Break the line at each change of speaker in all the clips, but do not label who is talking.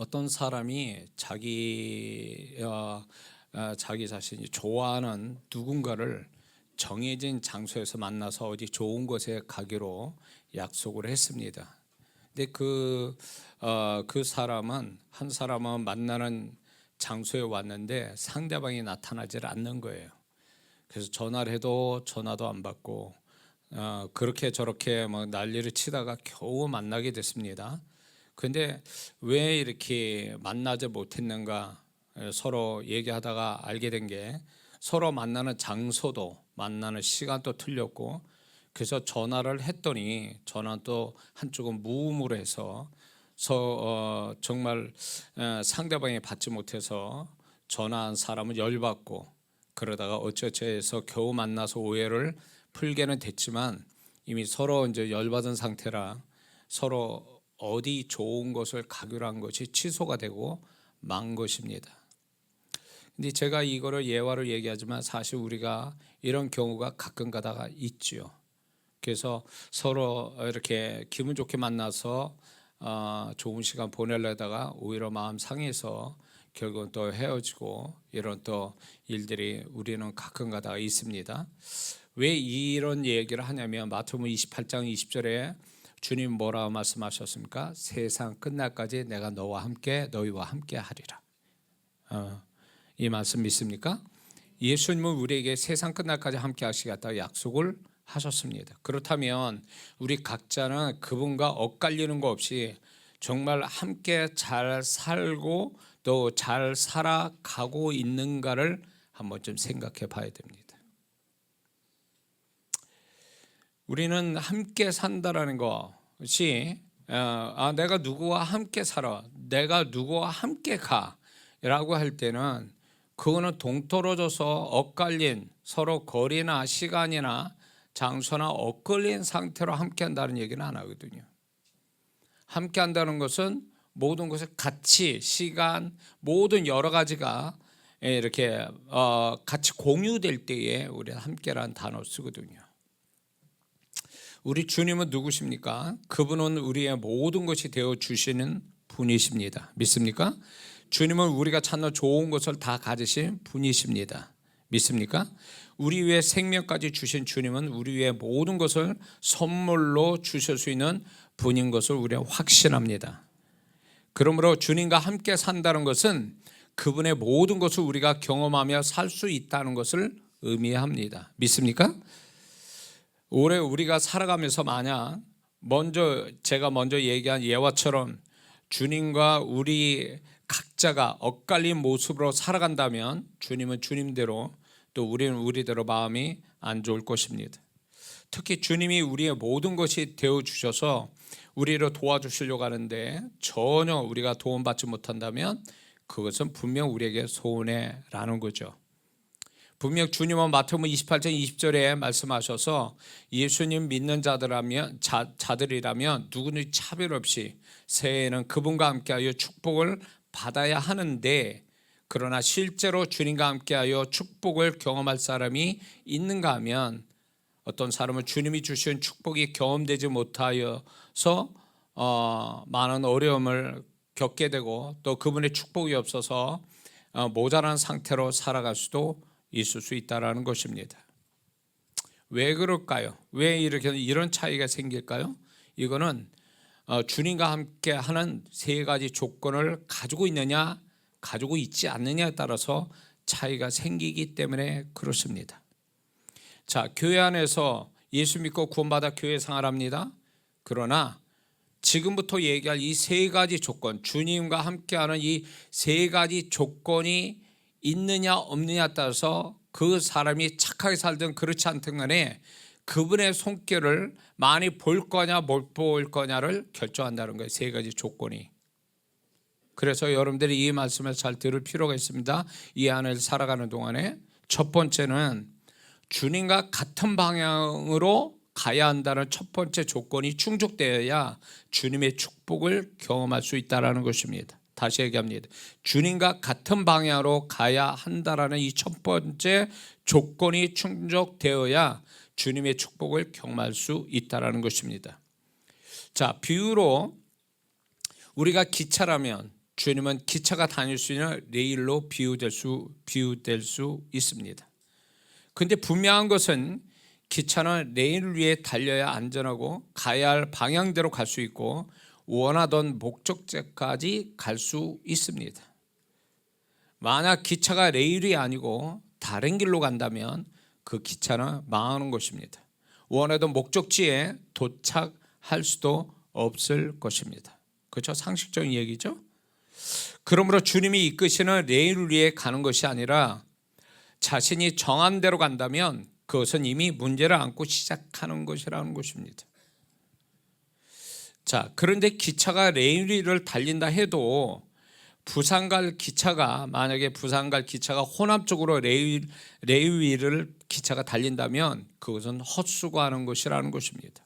어떤 사람이 자기 자신이 좋아하는 누군가를 정해진 장소에서 만나서 어디 좋은 곳에 가기로 약속을 했습니다. 근데 그 사람은 한 사람은 만나는 장소에 왔는데 상대방이 나타나질 않는 거예요. 그래서 전화를 해도 전화도 안 받고 그렇게 저렇게 막 난리를 치다가 겨우 만나게 됐습니다. 근데 왜 이렇게 만나지 못했는가 서로 얘기하다가 알게 된 게 서로 만나는 장소도 만나는 시간도 틀렸고, 그래서 전화를 했더니 전화는 또 한쪽은 무음으로 해서 정말 상대방이 받지 못해서 전화한 사람은 열받고, 그러다가 어쩌저쩌 해서 겨우 만나서 오해를 풀게는 됐지만 이미 서로 이제 열받은 상태라 서로 어디 좋은 곳을 가기로 한 것이 취소가 되고 만 것입니다. 근데 제가 이거를 예화로 얘기하지만 사실 우리가 이런 경우가 가끔 가다가 있지요. 그래서 서로 이렇게 기분 좋게 만나서 좋은 시간 보내려다가 오히려 마음 상해서 결국은 또 헤어지고, 이런 또 일들이 우리는 가끔 가다가 있습니다. 왜 이런 얘기를 하냐면 마태복음 28장 20절에 주님 뭐라고 말씀하셨습니까? 세상 끝날까지 내가 너희와 함께 하리라. 이 말씀 믿습니까? 예수님은 우리에게 세상 끝날까지 함께 하시겠다고 약속을 하셨습니다. 그렇다면 우리 각자는 그분과 엇갈리는 거 없이 정말 함께 잘 살고 또 잘 살아가고 있는가를 한번 좀 생각해 봐야 됩니다. 우리는 함께 산다라는 것이 내가 누구와 함께 살아, 내가 누구와 함께 가라고 할 때는 그거는 동떨어져서 엇갈린, 서로 거리나 시간이나 장소나 엇갈린 상태로 함께 한다는 얘기는 안 하거든요. 함께 한다는 것은 모든 것을 같이, 시간, 모든 여러 가지가 이렇게 같이 공유될 때에 우리는 함께라는 단어를 쓰거든요. 우리 주님은 누구십니까? 그분은 우리의 모든 것이 되어 주시는 분이십니다. 믿습니까? 주님은 우리가 찾는 좋은 것을 다 가지신 분이십니다. 믿습니까? 우리 위해 생명까지 주신 주님은 우리 위해 모든 것을 선물로 주실 수 있는 분인 것을 우리는 확신합니다. 그러므로 주님과 함께 산다는 것은 그분의 모든 것을 우리가 경험하며 살 수 있다는 것을 의미합니다. 믿습니까? 올해 우리가 살아가면서 만약 제가 먼저 얘기한 예화처럼 주님과 우리 각자가 엇갈린 모습으로 살아간다면 주님은 주님대로, 또 우리는 우리대로 마음이 안 좋을 것입니다. 특히 주님이 우리의 모든 것이 되어주셔서 우리를 도와주시려고 하는데 전혀 우리가 도움받지 못한다면 그것은 분명 우리에게 손해라는 거죠. 분명 주님은 마태복음 28장 20절에 말씀하셔서 예수님 믿는 자들이라면 누구든지 차별 없이 새해에는 그분과 함께하여 축복을 받아야 하는데, 그러나 실제로 주님과 함께하여 축복을 경험할 사람이 있는가 하면 어떤 사람은 주님이 주신 축복이 경험되지 못하여서 많은 어려움을 겪게 되고, 또 그분의 축복이 없어서 모자란 상태로 살아갈 수도 있을 수 있다는 것입니다. 왜 그럴까요? 왜 이런 차이가 생길까요? 이거는 주님과 함께 하는 세 가지 조건을 가지고 있느냐 가지고 있지 않느냐에 따라서 차이가 생기기 때문에 그렇습니다. 자, 교회 안에서 예수 믿고 구원받아 교회 생활합니다. 그러나 지금부터 얘기할 이 세 가지 조건, 주님과 함께하는 이 세 가지 조건이 있느냐 없느냐에 따라서 그 사람이 착하게 살든 그렇지 않든 간에 그분의 손길을 많이 볼 거냐 못 볼 거냐를 결정한다는 거예요. 세 가지 조건이. 그래서 여러분들이 이 말씀을 잘 들을 필요가 있습니다. 이 안을 살아가는 동안에 첫 번째는 주님과 같은 방향으로 가야 한다는 첫 번째 조건이 충족되어야 주님의 축복을 경험할 수 있다는 것입니다. 다시 얘기합니다. 주님과 같은 방향으로 가야 한다라는 이 첫 번째 조건이 충족되어야 주님의 축복을 경험할 수 있다는 것입니다. 자, 비유로 우리가 기차라면 주님은 기차가 다닐 수 있는 레일로 비유될 수 있습니다. 그런데 분명한 것은 기차는 레일 위에 달려야 안전하고 가야 할 방향대로 갈 수 있고 원하던 목적지까지 갈 수 있습니다. 만약 기차가 레일이 아니고 다른 길로 간다면 그 기차는 망하는 것입니다. 원하던 목적지에 도착할 수도 없을 것입니다. 그렇죠? 상식적인 얘기죠. 그러므로 주님이 이끄시는 레일 위에 가는 것이 아니라 자신이 정한 대로 간다면 그것은 이미 문제를 안고 시작하는 것이라는 것입니다. 자, 그런데 기차가 레일 위를 달린다 해도 부산 갈 기차가 만약에 부산 갈 기차가 호남 쪽으로 레일 위를 기차가 달린다면 그것은 헛수고하는 것이라는 것입니다.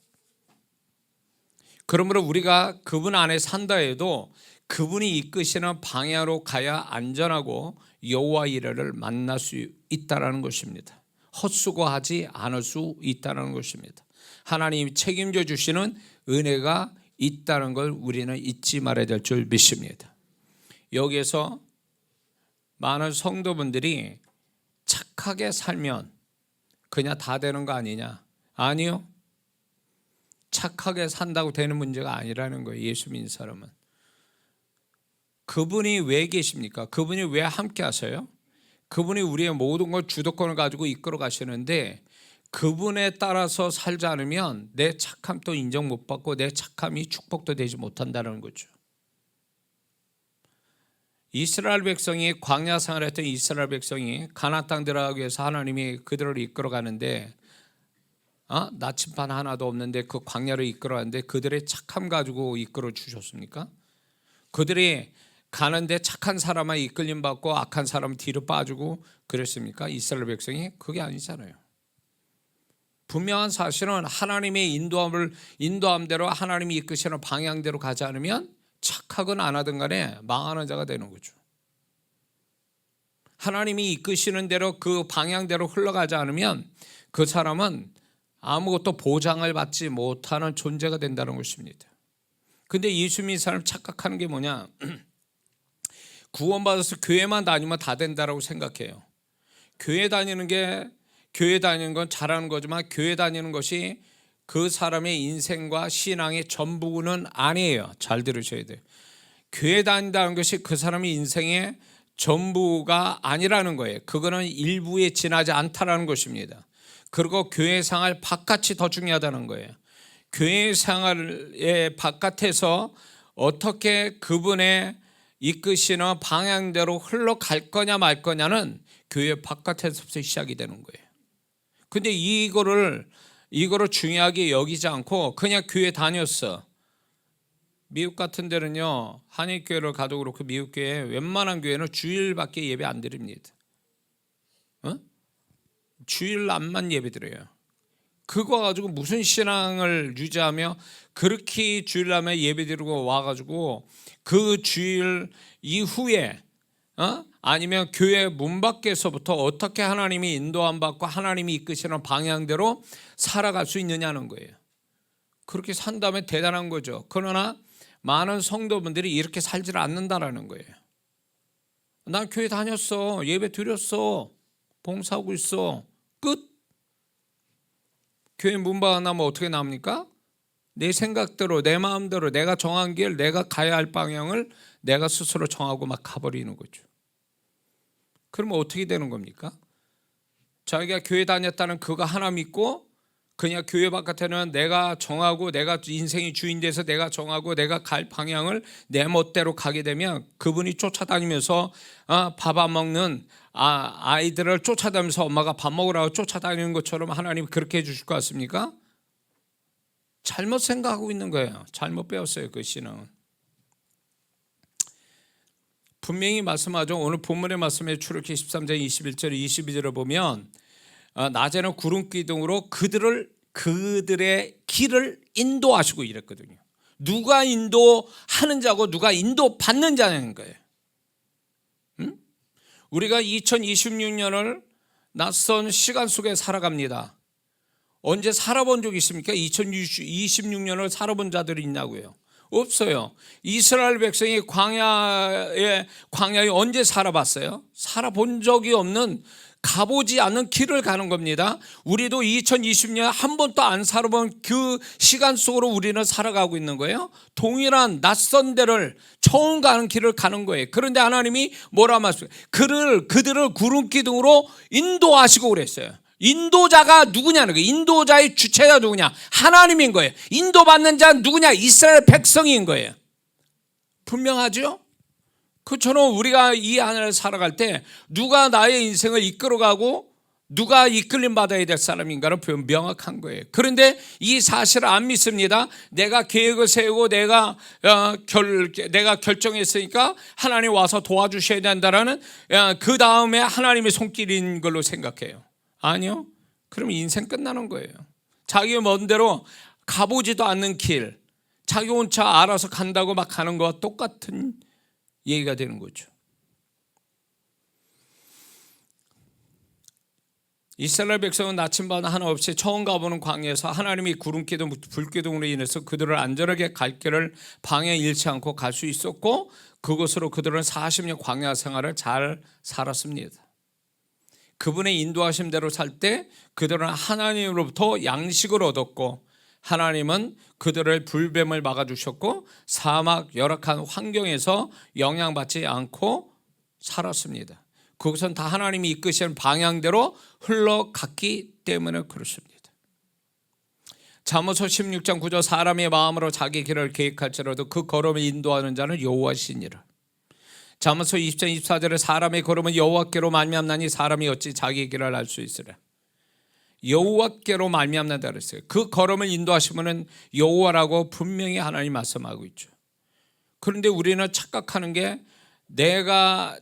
그러므로 우리가 그분 안에 산다 해도 그분이 이끄시는 방향으로 가야 안전하고 여호와 이레를 만날 수 있다는 것입니다. 헛수고하지 않을 수 있다는 것입니다. 하나님이 책임져 주시는 은혜가 있다는 걸 우리는 잊지 말아야 될 줄 믿습니다. 여기에서 많은 성도분들이 착하게 살면 그냥 다 되는 거 아니냐? 아니요. 착하게 산다고 되는 문제가 아니라는 거예요. 예수 믿는 사람은. 그분이 왜 계십니까? 그분이 왜 함께 하세요? 그분이 우리의 모든 걸 주도권을 가지고 이끌어 가시는데 그분에 따라서 살지 않으면 내 착함도 인정 못 받고 내 착함이 축복도 되지 못한다는 거죠. 이스라엘 백성이 광야 생활했던 이스라엘 백성이 가나안 땅 들어가기 위해서 하나님이 그들을 이끌어 가는데 나침반 하나도 없는데 그 광야를 이끌어 가는데 그들의 착함 가지고 이끌어 주셨습니까? 그들이 가는데 착한 사람만 이끌림 받고 악한 사람은 뒤로 빠지고 그랬습니까? 이스라엘 백성이? 그게 아니잖아요. 분명한 사실은 하나님의 인도함대로 하나님이 이끄시는 방향대로 가지 않으면 착하건 안 하든 간에 망하는 자가 되는 거죠. 하나님이 이끄시는 대로 그 방향대로 흘러가지 않으면 그 사람은 아무것도 보장을 받지 못하는 존재가 된다는 것입니다. 근데 예수 믿는 사람 착각하는 게 뭐냐? 구원받아서 교회만 다니면 다 된다라고 생각해요. 교회 다니는 건 잘하는 거지만 교회 다니는 것이 그 사람의 인생과 신앙의 전부는 아니에요. 잘 들으셔야 돼요. 교회 다닌다는 것이 그 사람의 인생의 전부가 아니라는 거예요. 그거는 일부에 지나지 않다라는 것입니다. 그리고 교회 생활 바깥이 더 중요하다는 거예요. 교회 생활의 바깥에서 어떻게 그분의 이끄시는 방향대로 흘러갈 거냐 말 거냐는 교회 바깥에서부터 시작이 되는 거예요. 근데 이거를 중요하게 여기지 않고 그냥 교회 다녔어. 미국 같은 데는요, 한인교회를 가도 그렇고 미국 교회 웬만한 교회는 주일밖에 예배 안 드립니다. 주일날만 예배 드려요. 그거 가지고 무슨 신앙을 유지하며 그렇게 주일날만 예배 드리고 와가지고 그 주일 이후에 아니면 교회 문 밖에서부터 어떻게 하나님이 인도함 받고 하나님이 이끄시는 방향대로 살아갈 수 있느냐는 거예요. 그렇게 산다면 대단한 거죠. 그러나 많은 성도분들이 이렇게 살지를 않는다라는 거예요. 난 교회 다녔어, 예배 드렸어, 봉사하고 있어, 끝. 교회 문 밖 나면 어떻게 나옵니까? 내 생각대로 내 마음대로 내가 정한 길, 내가 가야 할 방향을 내가 스스로 정하고 막 가버리는 거죠. 그러면 어떻게 되는 겁니까? 자기가 교회 다녔다는 그거 하나 믿고 그냥 교회 바깥에는 내가 정하고 내가 인생의 주인 돼서 내가 정하고 내가 갈 방향을 내 멋대로 가게 되면 그분이 쫓아다니면서 밥 안 먹는 아이들을 쫓아다니면서 엄마가 밥 먹으라고 쫓아다니는 것처럼 하나님이 그렇게 해주실 것 같습니까? 잘못 생각하고 있는 거예요. 잘못 배웠어요. 그 신앙은. 분명히 말씀하죠. 오늘 본문의 말씀에 출애굽기 13장 21절 22절을 보면 낮에는 구름 기둥으로 그들의 길을 인도하시고 이랬거든요. 누가 인도하는 자고 누가 인도받는 자냐는 거예요. 우리가 2026년을 낯선 시간 속에 살아갑니다. 언제 살아본 적 있습니까? 2026년을 살아본 자들이 있냐고요. 없어요. 이스라엘 백성이 광야에 언제 살아봤어요? 살아본 적이 없는, 가보지 않는 길을 가는 겁니다. 우리도 2020년 한 번도 안 살아본 그 시간 속으로 우리는 살아가고 있는 거예요. 동일한 낯선 데를 처음 가는 길을 가는 거예요. 그런데 하나님이 뭐라 말씀하세요? 그들을 구름 기둥으로 인도하시고 그랬어요. 인도자가 누구냐는 거예요. 인도자의 주체가 누구냐? 하나님인 거예요. 인도받는 자는 누구냐? 이스라엘 백성인 거예요. 분명하죠? 그처럼 우리가 이 안을 살아갈 때 누가 나의 인생을 이끌어가고 누가 이끌림 받아야 될 사람인가는 명확한 거예요. 그런데 이 사실을 안 믿습니다. 내가 계획을 세우고 내가 결정했으니까 하나님 와서 도와주셔야 된다라는, 그 다음에 하나님의 손길인 걸로 생각해요. 아니요. 그럼 인생 끝나는 거예요. 자기 멋대로 가보지도 않는 길, 자기 혼자 알아서 간다고 막 가는 거와 똑같은 얘기가 되는 거죠. 이스라엘 백성은 나침반 하나 없이 처음 가보는 광야에서 하나님이 구름기둥 불기둥으로 인해서 그들을 안전하게 갈 길을 방해 잃지 않고 갈 수 있었고, 그것으로 그들은 40년 광야 생활을 잘 살았습니다. 그분의 인도하심대로 살 때 그들은 하나님으로부터 양식을 얻었고, 하나님은 그들을 불뱀을 막아주셨고 사막 열악한 환경에서 영향받지 않고 살았습니다. 그것은 다 하나님이 이끄시는 방향대로 흘러갔기 때문에 그렇습니다. 잠언서 16장 9절 사람의 마음으로 자기 길을 계획할지라도 그 걸음을 인도하는 자는 여호와시니라. 잠언서 20장 24절에 사람의 걸음은 여호와께로 말미암나니 사람이 어찌 자기 길을 알 수 있으랴. 여호와께로 말미암는다 그랬어요. 그 걸음을 인도하시면은 여호와라고 분명히 하나님 말씀하고 있죠. 그런데 우리는 착각하는 게 내가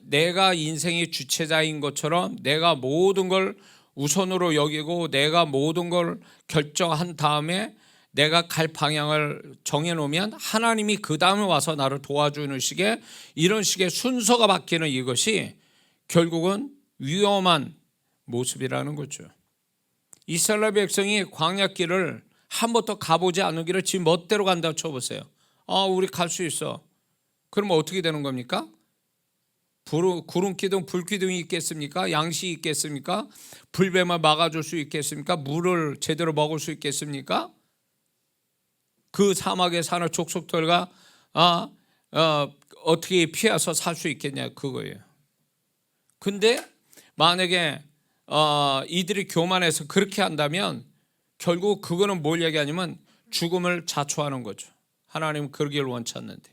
인생의 주체자인 것처럼 내가 모든 걸 우선으로 여기고 내가 모든 걸 결정한 다음에 내가 갈 방향을 정해놓으면 하나님이 그 다음에 와서 나를 도와주는 식의, 이런 식의 순서가 바뀌는 이것이 결국은 위험한 모습이라는 거죠. 이스라엘 백성이 광야길을 한 번도 가보지 않은 길을 지 멋대로 간다고 쳐보세요. 우리 갈 수 있어. 그러면 어떻게 되는 겁니까? 구름기둥 불기둥이 있겠습니까? 양식이 있겠습니까? 불뱀을 막아줄 수 있겠습니까? 물을 제대로 먹을 수 있겠습니까? 그 사막에 사는 족속들과 어떻게 피해서 살 수 있겠냐, 그거예요. 근데 만약에 이들이 교만해서 그렇게 한다면 결국 그거는 뭘 얘기하냐면 죽음을 자초하는 거죠. 하나님은 그러기를 원치 않는데,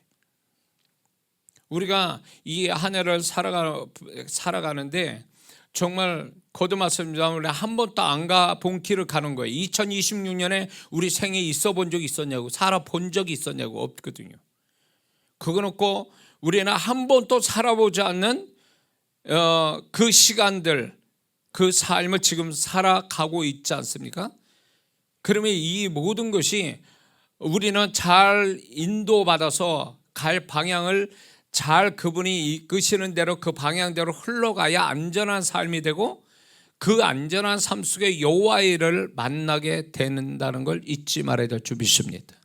우리가 이 한 해를 살아가는데 정말 거듭 말씀드리면 한 번도 안 가본 길을 가는 거예요. 2026년에 우리 생에 있어 본 적이 있었냐고, 살아본 적이 있었냐고, 없거든요. 그거 놓고 우리는 한 번도 살아보지 않는 그 시간들, 그 삶을 지금 살아가고 있지 않습니까? 그러면 이 모든 것이 우리는 잘 인도받아서 갈 방향을 잘 그분이 이끄시는 대로 그 방향대로 흘러가야 안전한 삶이 되고, 그 안전한 삶 속에 여호와의 일을 만나게 된다는 걸 잊지 말아야 될 줄 믿습니다.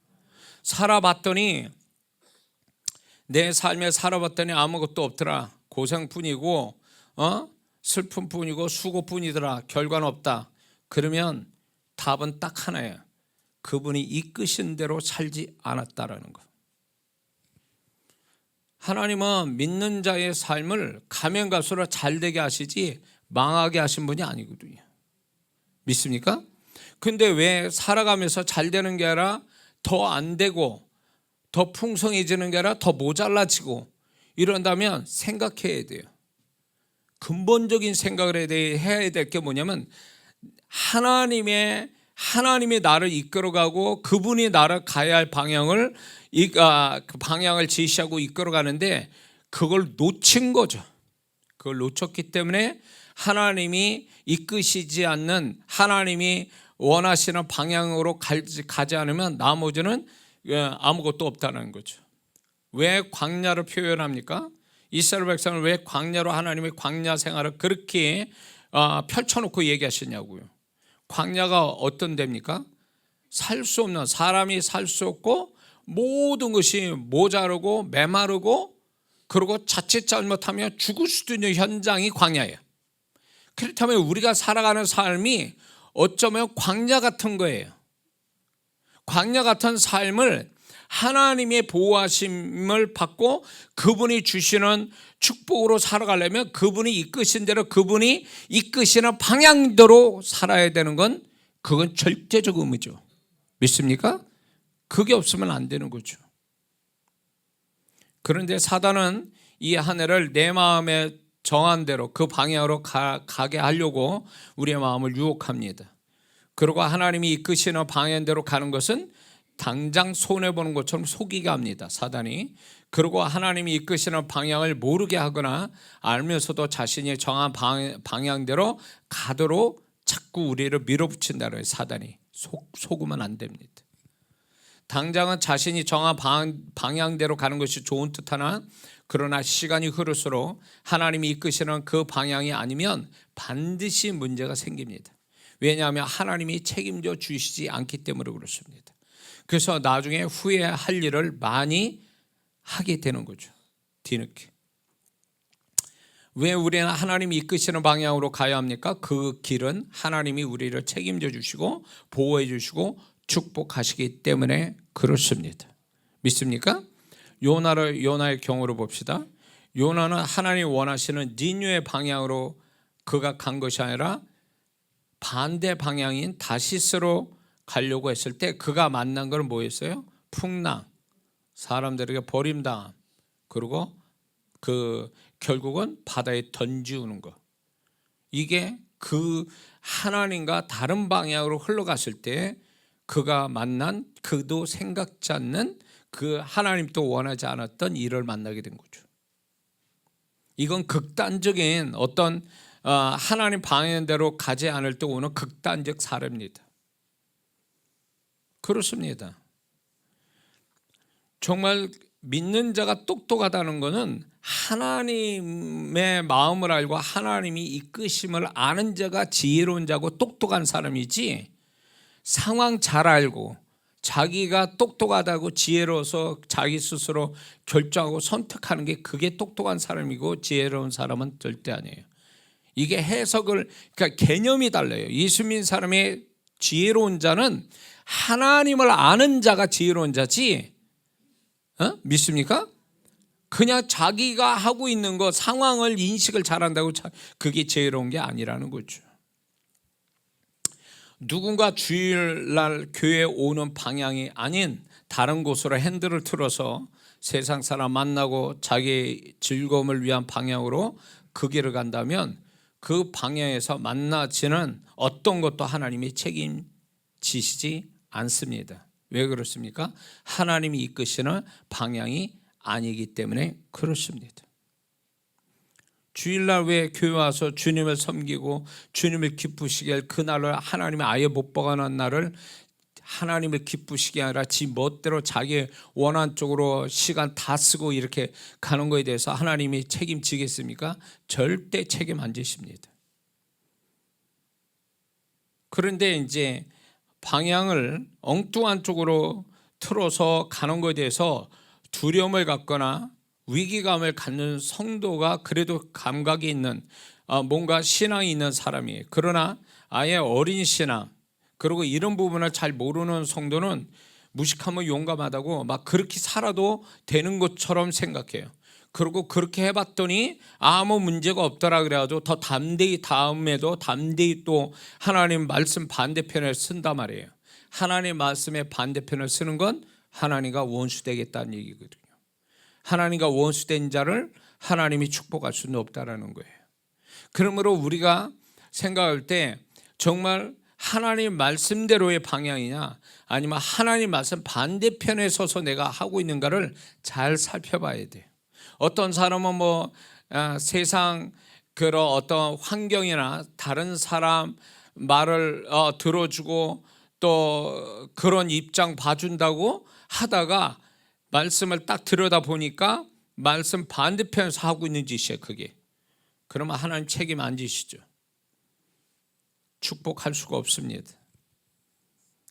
내 삶에 살아봤더니 아무것도 없더라, 고생뿐이고 슬픔뿐이고 수고뿐이더라, 결과는 없다. 그러면 답은 딱 하나예요. 그분이 이끄신 대로 살지 않았다라는 거. 하나님은 믿는 자의 삶을 가면 갈수록 잘되게 하시지 망하게 하신 분이 아니거든요. 믿습니까? 근데 왜 살아가면서 잘 되는 게 아니라 더 안 되고 더 풍성해지는 게 아니라 더 모자라지고 이런다면 생각해야 돼요. 근본적인 생각을 해야 될 게 뭐냐면 하나님이 나를 이끌어가고 그분이 나를 가야 할 방향을 그 방향을 제시하고 이끌어가는데 그걸 놓친 거죠. 그걸 놓쳤기 때문에 하나님이 이끄시지 않는, 하나님이 원하시는 방향으로 가지 않으면 나머지는 아무것도 없다는 거죠. 왜 광야를 표현합니까? 이스라엘 백성을 왜 광야로 하나님의 광야 생활을 그렇게 펼쳐놓고 얘기하시냐고요. 광야가 어떤 데입니까? 살 수 없는, 사람이 살 수 없고 모든 것이 모자르고 메마르고 그리고 자칫 잘못하면 죽을 수도 있는 현장이 광야예요. 그렇다면 우리가 살아가는 삶이 어쩌면 광야 같은 거예요. 광야 같은 삶을 하나님의 보호하심을 받고 그분이 주시는 축복으로 살아가려면 그분이 이끄신 대로, 그분이 이끄시는 방향대로 살아야 되는 건 그건 절대적 의무죠. 믿습니까? 그게 없으면 안 되는 거죠. 그런데 사단은 이 한 해를 내 마음에 정한 대로 그 방향으로 가게 하려고 우리의 마음을 유혹합니다. 그리고 하나님이 이끄시는 방향대로 가는 것은 당장 손해보는 것처럼 속이게 합니다, 사단이. 그리고 하나님이 이끄시는 방향을 모르게 하거나 알면서도 자신이 정한 방향대로 가도록 자꾸 우리를 밀어붙인다는 거예요, 사단이. 속으면 안 됩니다. 당장은 자신이 정한 방향대로 가는 것이 좋은 듯하나 그러나 시간이 흐를수록 하나님이 이끄시는 그 방향이 아니면 반드시 문제가 생깁니다. 왜냐하면 하나님이 책임져 주시지 않기 때문에 그렇습니다. 그래서 나중에 후회할 일을 많이 하게 되는 거죠, 뒤늦게. 왜 우리는 하나님이 이끄시는 방향으로 가야 합니까? 그 길은 하나님이 우리를 책임져 주시고 보호해 주시고 축복하시기 때문에 그렇습니다. 믿습니까? 요나의 경우로 봅시다. 요나는 하나님이 원하시는 니느웨 방향으로 그가 간 것이 아니라 반대 방향인 다시스로 가려고 했을 때 그가 만난 건 뭐였어요? 풍랑, 사람들에게 버림당함, 그리고 결국은 바다에 던지우는 것. 이게 그 하나님과 다른 방향으로 흘러갔을 때 그가 만난, 그도 생각지 않는, 그 하나님도 원하지 않았던 일을 만나게 된 거죠. 이건 극단적인 어떤 하나님 방향대로 가지 않을 때 오는 극단적 사례입니다. 그렇습니다. 정말 믿는 자가 똑똑하다는 것은 하나님의 마음을 알고 하나님이 이끄심을 아는 자가 지혜로운 자고 똑똑한 사람이지, 상황 잘 알고 자기가 똑똑하다고 지혜로워서 자기 스스로 결정하고 선택하는 게 그게 똑똑한 사람이고 지혜로운 사람은 절대 아니에요. 이게 그러니까 개념이 달라요. 예수님 사람의 지혜로운 자는 하나님을 아는 자가 지혜로운 자지, 믿습니까? 그냥 자기가 하고 있는 거, 상황을 인식을 잘한다고 그게 지혜로운 게 아니라는 거죠. 누군가 주일날 교회에 오는 방향이 아닌 다른 곳으로 핸들을 틀어서 세상 사람 만나고 자기 즐거움을 위한 방향으로 그 길을 간다면 그 방향에서 만나지는 어떤 것도 하나님이 책임지시지 않습니다. 왜 그렇습니까? 하나님이 이끄시는 방향이 아니기 때문에 그렇습니다. 주일날 왜 교회 와서 주님을 섬기고 주님을 기쁘시게 할 그날을 하나님이 아예 못 보관한 날을 하나님을 기쁘시게 아니라 지 멋대로 자기 원한 쪽으로 시간 다 쓰고 이렇게 가는 거에 대해서 하나님이 책임지겠습니까? 절대 책임 안 지십니다. 그런데 이제 방향을 엉뚱한 쪽으로 틀어서 가는 것에 대해서 두려움을 갖거나 위기감을 갖는 성도가 그래도 감각이 있는 뭔가 신앙이 있는 사람이에요. 그러나 아예 어린 신앙, 그리고 이런 부분을 잘 모르는 성도는 무식하면 용감하다고 막 그렇게 살아도 되는 것처럼 생각해요. 그리고 그렇게 해봤더니 아무 문제가 없더라 그래가지고 더 담대히 다음에도 담대히 또 하나님 말씀 반대편을 쓴단 말이에요. 하나님 말씀의 반대편을 쓰는 건 하나님과 원수되겠다는 얘기거든요. 하나님과 원수된 자를 하나님이 축복할 수는 없다라는 거예요. 그러므로 우리가 생각할 때 정말 하나님 말씀대로의 방향이냐 아니면 하나님 말씀 반대편에 서서 내가 하고 있는가를 잘 살펴봐야 돼요. 어떤 사람은 세상 그런 어떤 환경이나 다른 사람 말을 들어주고 또 그런 입장 봐준다고 하다가 말씀을 딱 들여다보니까 말씀 반대편에서 하고 있는 짓이에요, 그게. 그러면 하나님 책임 안 지시죠. 축복할 수가 없습니다.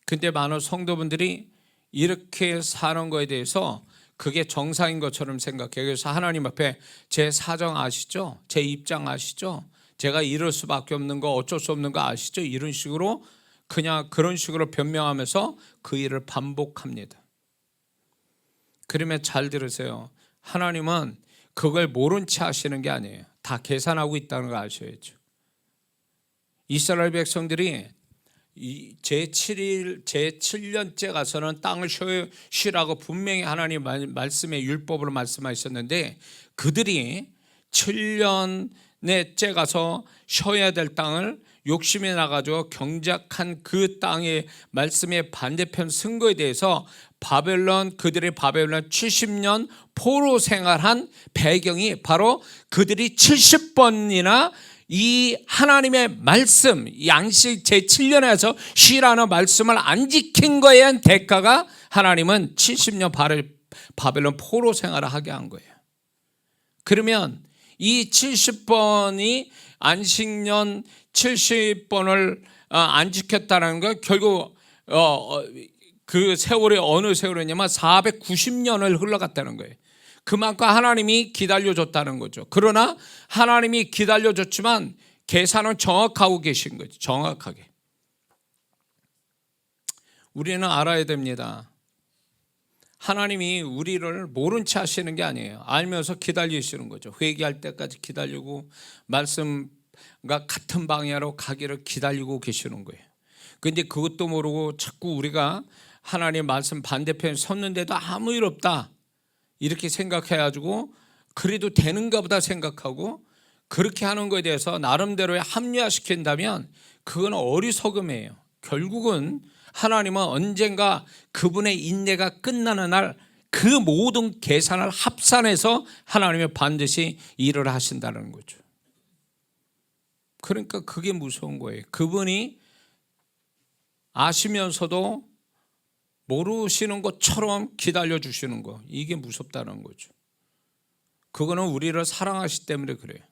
근데 많은 성도분들이 이렇게 사는 거에 대해서 그게 정상인 것처럼 생각해요. 그래서 하나님 앞에 제 사정 아시죠? 제 입장 아시죠? 제가 이럴 수밖에 없는 거, 어쩔 수 없는 거 아시죠? 이런 식으로 그냥 그런 식으로 변명하면서 그 일을 반복합니다. 그러면 잘 들으세요. 하나님은 그걸 모른 채 하시는 게 아니에요. 다 계산하고 있다는 거 아셔야죠. 이스라엘 백성들이 제7년째 가서는 땅을 쉬라고 분명히 하나님 말씀의 율법으로 말씀하셨는데, 그들이 7년째 가서 쉬어야 될 땅을 욕심이 나가지고 경작한 그 땅의 말씀의 반대편 쓴 거에 대해서 그들의 바벨론 70년 포로 생활한 배경이 바로 그들이 70번이나 이 하나님의 말씀, 양식 제7년에서 쉬라는 말씀을 안 지킨 거에 대한 대가가 하나님은 70년 바벨론 포로 생활을 하게 한 거예요. 그러면 이 70번이 안식년 70번을 안 지켰다는 건 결국 그 세월이 어느 세월이냐면 490년을 흘러갔다는 거예요. 그만큼 하나님이 기다려줬다는 거죠. 그러나 하나님이 기다려줬지만 계산은 정확하고 계신 거죠. 정확하게. 우리는 알아야 됩니다. 하나님이 우리를 모른 채 하시는 게 아니에요. 알면서 기다리시는 거죠. 회개할 때까지 기다리고 말씀과 같은 방향으로 가기를 기다리고 계시는 거예요. 그런데 그것도 모르고 자꾸 우리가 하나님 말씀 반대편에 섰는데도 아무 일 없다 이렇게 생각해가지고 그래도 되는가 보다 생각하고 그렇게 하는 거에 대해서 나름대로의 합리화시킨다면 그건 어리석음이에요. 결국은 하나님은 언젠가 그분의 인내가 끝나는 날 그 모든 계산을 합산해서 하나님이 반드시 일을 하신다는 거죠. 그러니까 그게 무서운 거예요. 그분이 아시면서도 모르시는 것처럼 기다려 주시는 거, 이게 무섭다는 거죠. 그거는 우리를 사랑하시기 때문에 그래요.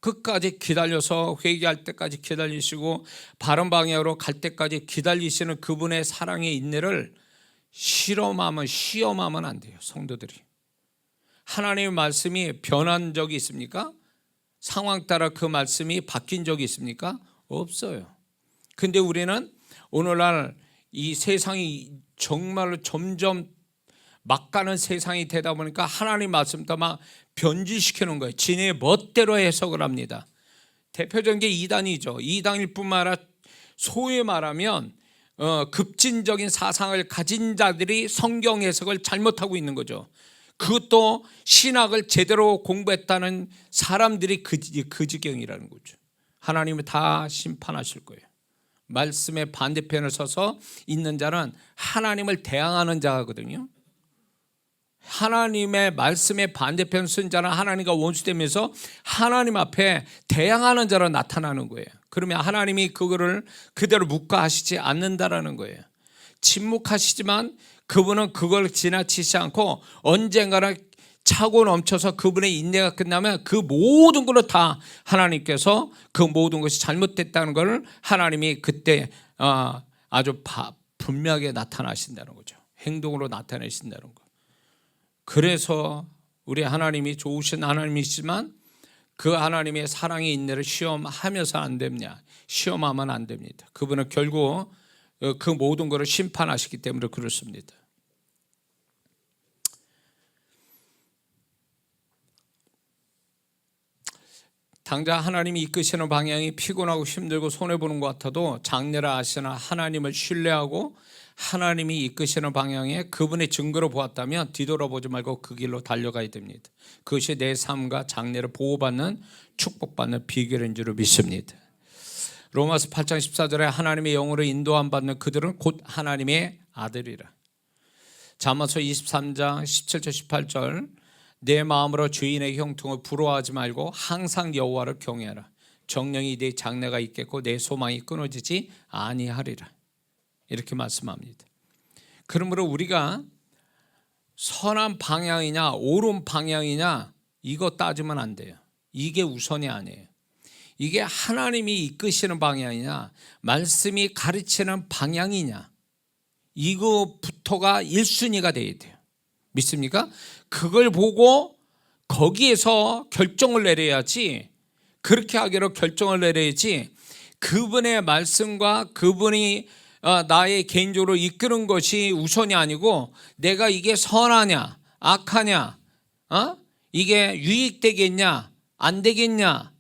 끝까지 기다려서 회개할 때까지 기다리시고 바른 방향으로 갈 때까지 기다리시는 그분의 사랑의 인내를 시험하면 안 돼요. 성도들이 하나님의 말씀이 변한 적이 있습니까? 상황 따라 그 말씀이 바뀐 적이 있습니까? 없어요. 근데 우리는 오늘날 이 세상이 정말로 점점 막 가는 세상이 되다 보니까 하나님 말씀도 막 변질시키는 거예요. 지네 멋대로 해석을 합니다. 대표적인 게 이단이죠. 이단일 뿐만 아니라 소위 말하면 급진적인 사상을 가진 자들이 성경 해석을 잘못하고 있는 거죠. 그것도 신학을 제대로 공부했다는 사람들이 그 지경이라는 거죠. 하나님이 다 심판하실 거예요. 말씀의 반대편을 서서 있는 자는 하나님을 대항하는 자거든요. 하나님의 말씀의 반대편 쓴 자는 하나님과 원수되면서 하나님 앞에 대항하는 자로 나타나는 거예요. 그러면 하나님이 그거를 그대로 묵과하시지 않는다라는 거예요. 침묵하시지만 그분은 그걸 지나치지 않고 언젠가는 차고 넘쳐서 그분의 인내가 끝나면 그 모든 걸로 다 하나님께서 그 모든 것이 잘못됐다는 걸 하나님이 그때 아주 분명하게 나타나신다는 거죠. 행동으로 나타내신다는 거. 그래서 우리 하나님이 좋으신 하나님이시지만 그 하나님의 사랑의 인내를 시험하면서 안 됩니다. 시험하면 안 됩니다. 그분은 결국 그 모든 것을 심판하시기 때문에 그렇습니다. 당장 하나님이 이끄시는 방향이 피곤하고 힘들고 손해보는 것 같아도 장래라 하시는 하나님을 신뢰하고 하나님이 이끄시는 방향에 그분의 증거로 보았다면 뒤돌아보지 말고 그 길로 달려가야 됩니다. 그것이 내 삶과 장래를 보호받는 축복받는 비결인 줄 믿습니다. 로마서 8장 14절에 하나님의 영으로 인도함 받는 그들은 곧 하나님의 아들이라. 잠언서 23장 17절 18절 내 마음으로 주인의 형통을 부러워하지 말고 항상 여호와를 경외하라. 정령이 네 장래가 있겠고 내 소망이 끊어지지 아니하리라. 이렇게 말씀합니다. 그러므로 우리가 선한 방향이냐 옳은 방향이냐 이거 따지면 안 돼요. 이게 우선이 아니에요. 이게 하나님이 이끄시는 방향이냐 말씀이 가르치는 방향이냐 이거부터가 1순위가 돼야 돼요. 믿습니까? 그걸 보고 거기에서 결정을 내려야지, 그렇게 하기로 결정을 내려야지, 그분의 말씀과 그분이 나의 개인적으로 이끄는 것이 우선이 아니고 내가 이게 선하냐 악하냐, 이게 유익되겠냐 안 되겠냐,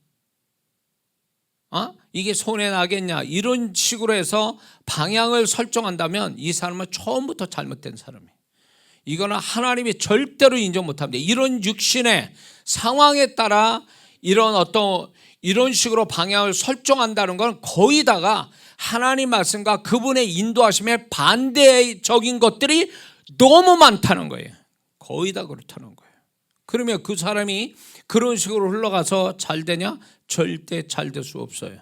이게 손해 나겠냐, 이런 식으로 해서 방향을 설정한다면 이 사람은 처음부터 잘못된 사람이에요. 이거는 하나님이 절대로 인정 못합니다. 이런 육신의 상황에 따라 이런 식으로 방향을 설정한다는 건 거의 다가 하나님 말씀과 그분의 인도하심에 반대적인 것들이 너무 많다는 거예요. 거의 다 그렇다는 거예요. 그러면 그 사람이 그런 식으로 흘러가서 잘 되냐? 절대 잘 될 수 없어요.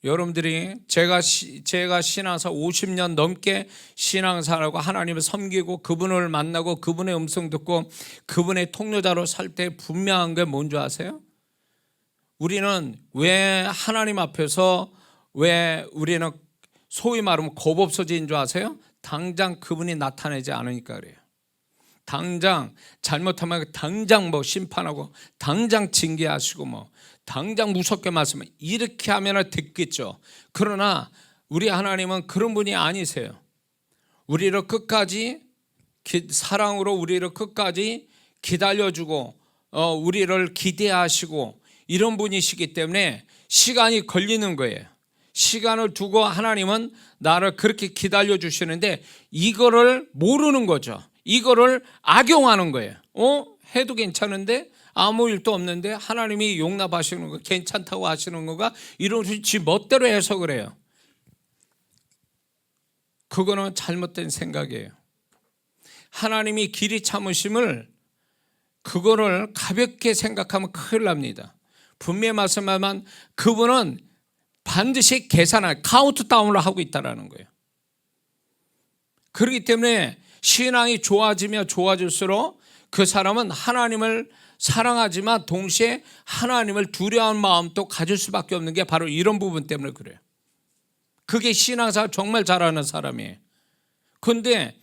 여러분들이 제가 신앙사 50년 넘게 신앙사라고 하나님을 섬기고 그분을 만나고 그분의 음성 듣고 그분의 통로자로 살 때 분명한 게 뭔지 아세요? 우리는 왜 하나님 앞에서 왜 우리는 소위 말하면 겁 없어진 줄 아세요? 당장 그분이 나타나지 않으니까 그래요. 당장 잘못하면 당장 뭐 심판하고 당장 징계하시고 당장 무섭게 말씀을 이렇게 하면 듣겠죠. 그러나 우리 하나님은 그런 분이 아니세요. 우리를 끝까지 사랑으로 우리를 끝까지 기다려주고 우리를 기대하시고 이런 분이시기 때문에 시간이 걸리는 거예요. 시간을 두고 하나님은 나를 그렇게 기다려 주시는데 이거를 모르는 거죠. 이거를 악용하는 거예요. 해도 괜찮은데 아무 일도 없는데 하나님이 용납하시는 거, 괜찮다고 하시는 거가 이런 지 멋대로 해석을 해요. 그거는 잘못된 생각이에요. 하나님이 길이 참으심을 그거를 가볍게 생각하면 큰일 납니다. 분명히 말씀하면 그분은 반드시 계산할 카운트다운을 하고 있다는 거예요. 그렇기 때문에 신앙이 좋아지면 좋아질수록 그 사람은 하나님을 사랑하지만 동시에 하나님을 두려워하는 마음도 가질 수밖에 없는 게 바로 이런 부분 때문에 그래요. 그게 신앙생활 정말 잘하는 사람이에요. 그런데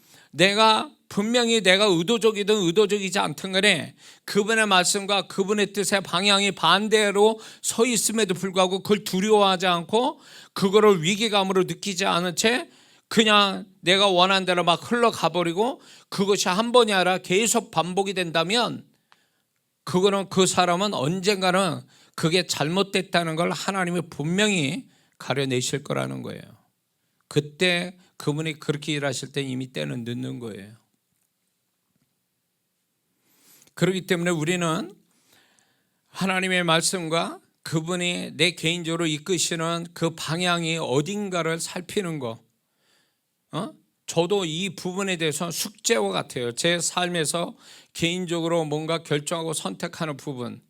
분명히 내가 의도적이든 의도적이지 않든 간에 그분의 말씀과 그분의 뜻의 방향이 반대로 서 있음에도 불구하고 그걸 두려워하지 않고 그거를 위기감으로 느끼지 않은 채 그냥 내가 원하는 대로 막 흘러가 버리고 그것이 한 번이 아니라 계속 반복이 된다면 그거는 그 사람은 언젠가는 그게 잘못됐다는 걸 하나님이 분명히 가려내실 거라는 거예요. 그때 그분이 그렇게 일하실 때 이미 때는 늦는 거예요. 그렇기 때문에 우리는 하나님의 말씀과 그분이 내 개인적으로 이끄시는 그 방향이 어딘가를 살피는 거, 저도 이 부분에 대해서 숙제와 같아요. 제 삶에서 개인적으로 뭔가 결정하고 선택하는 부분,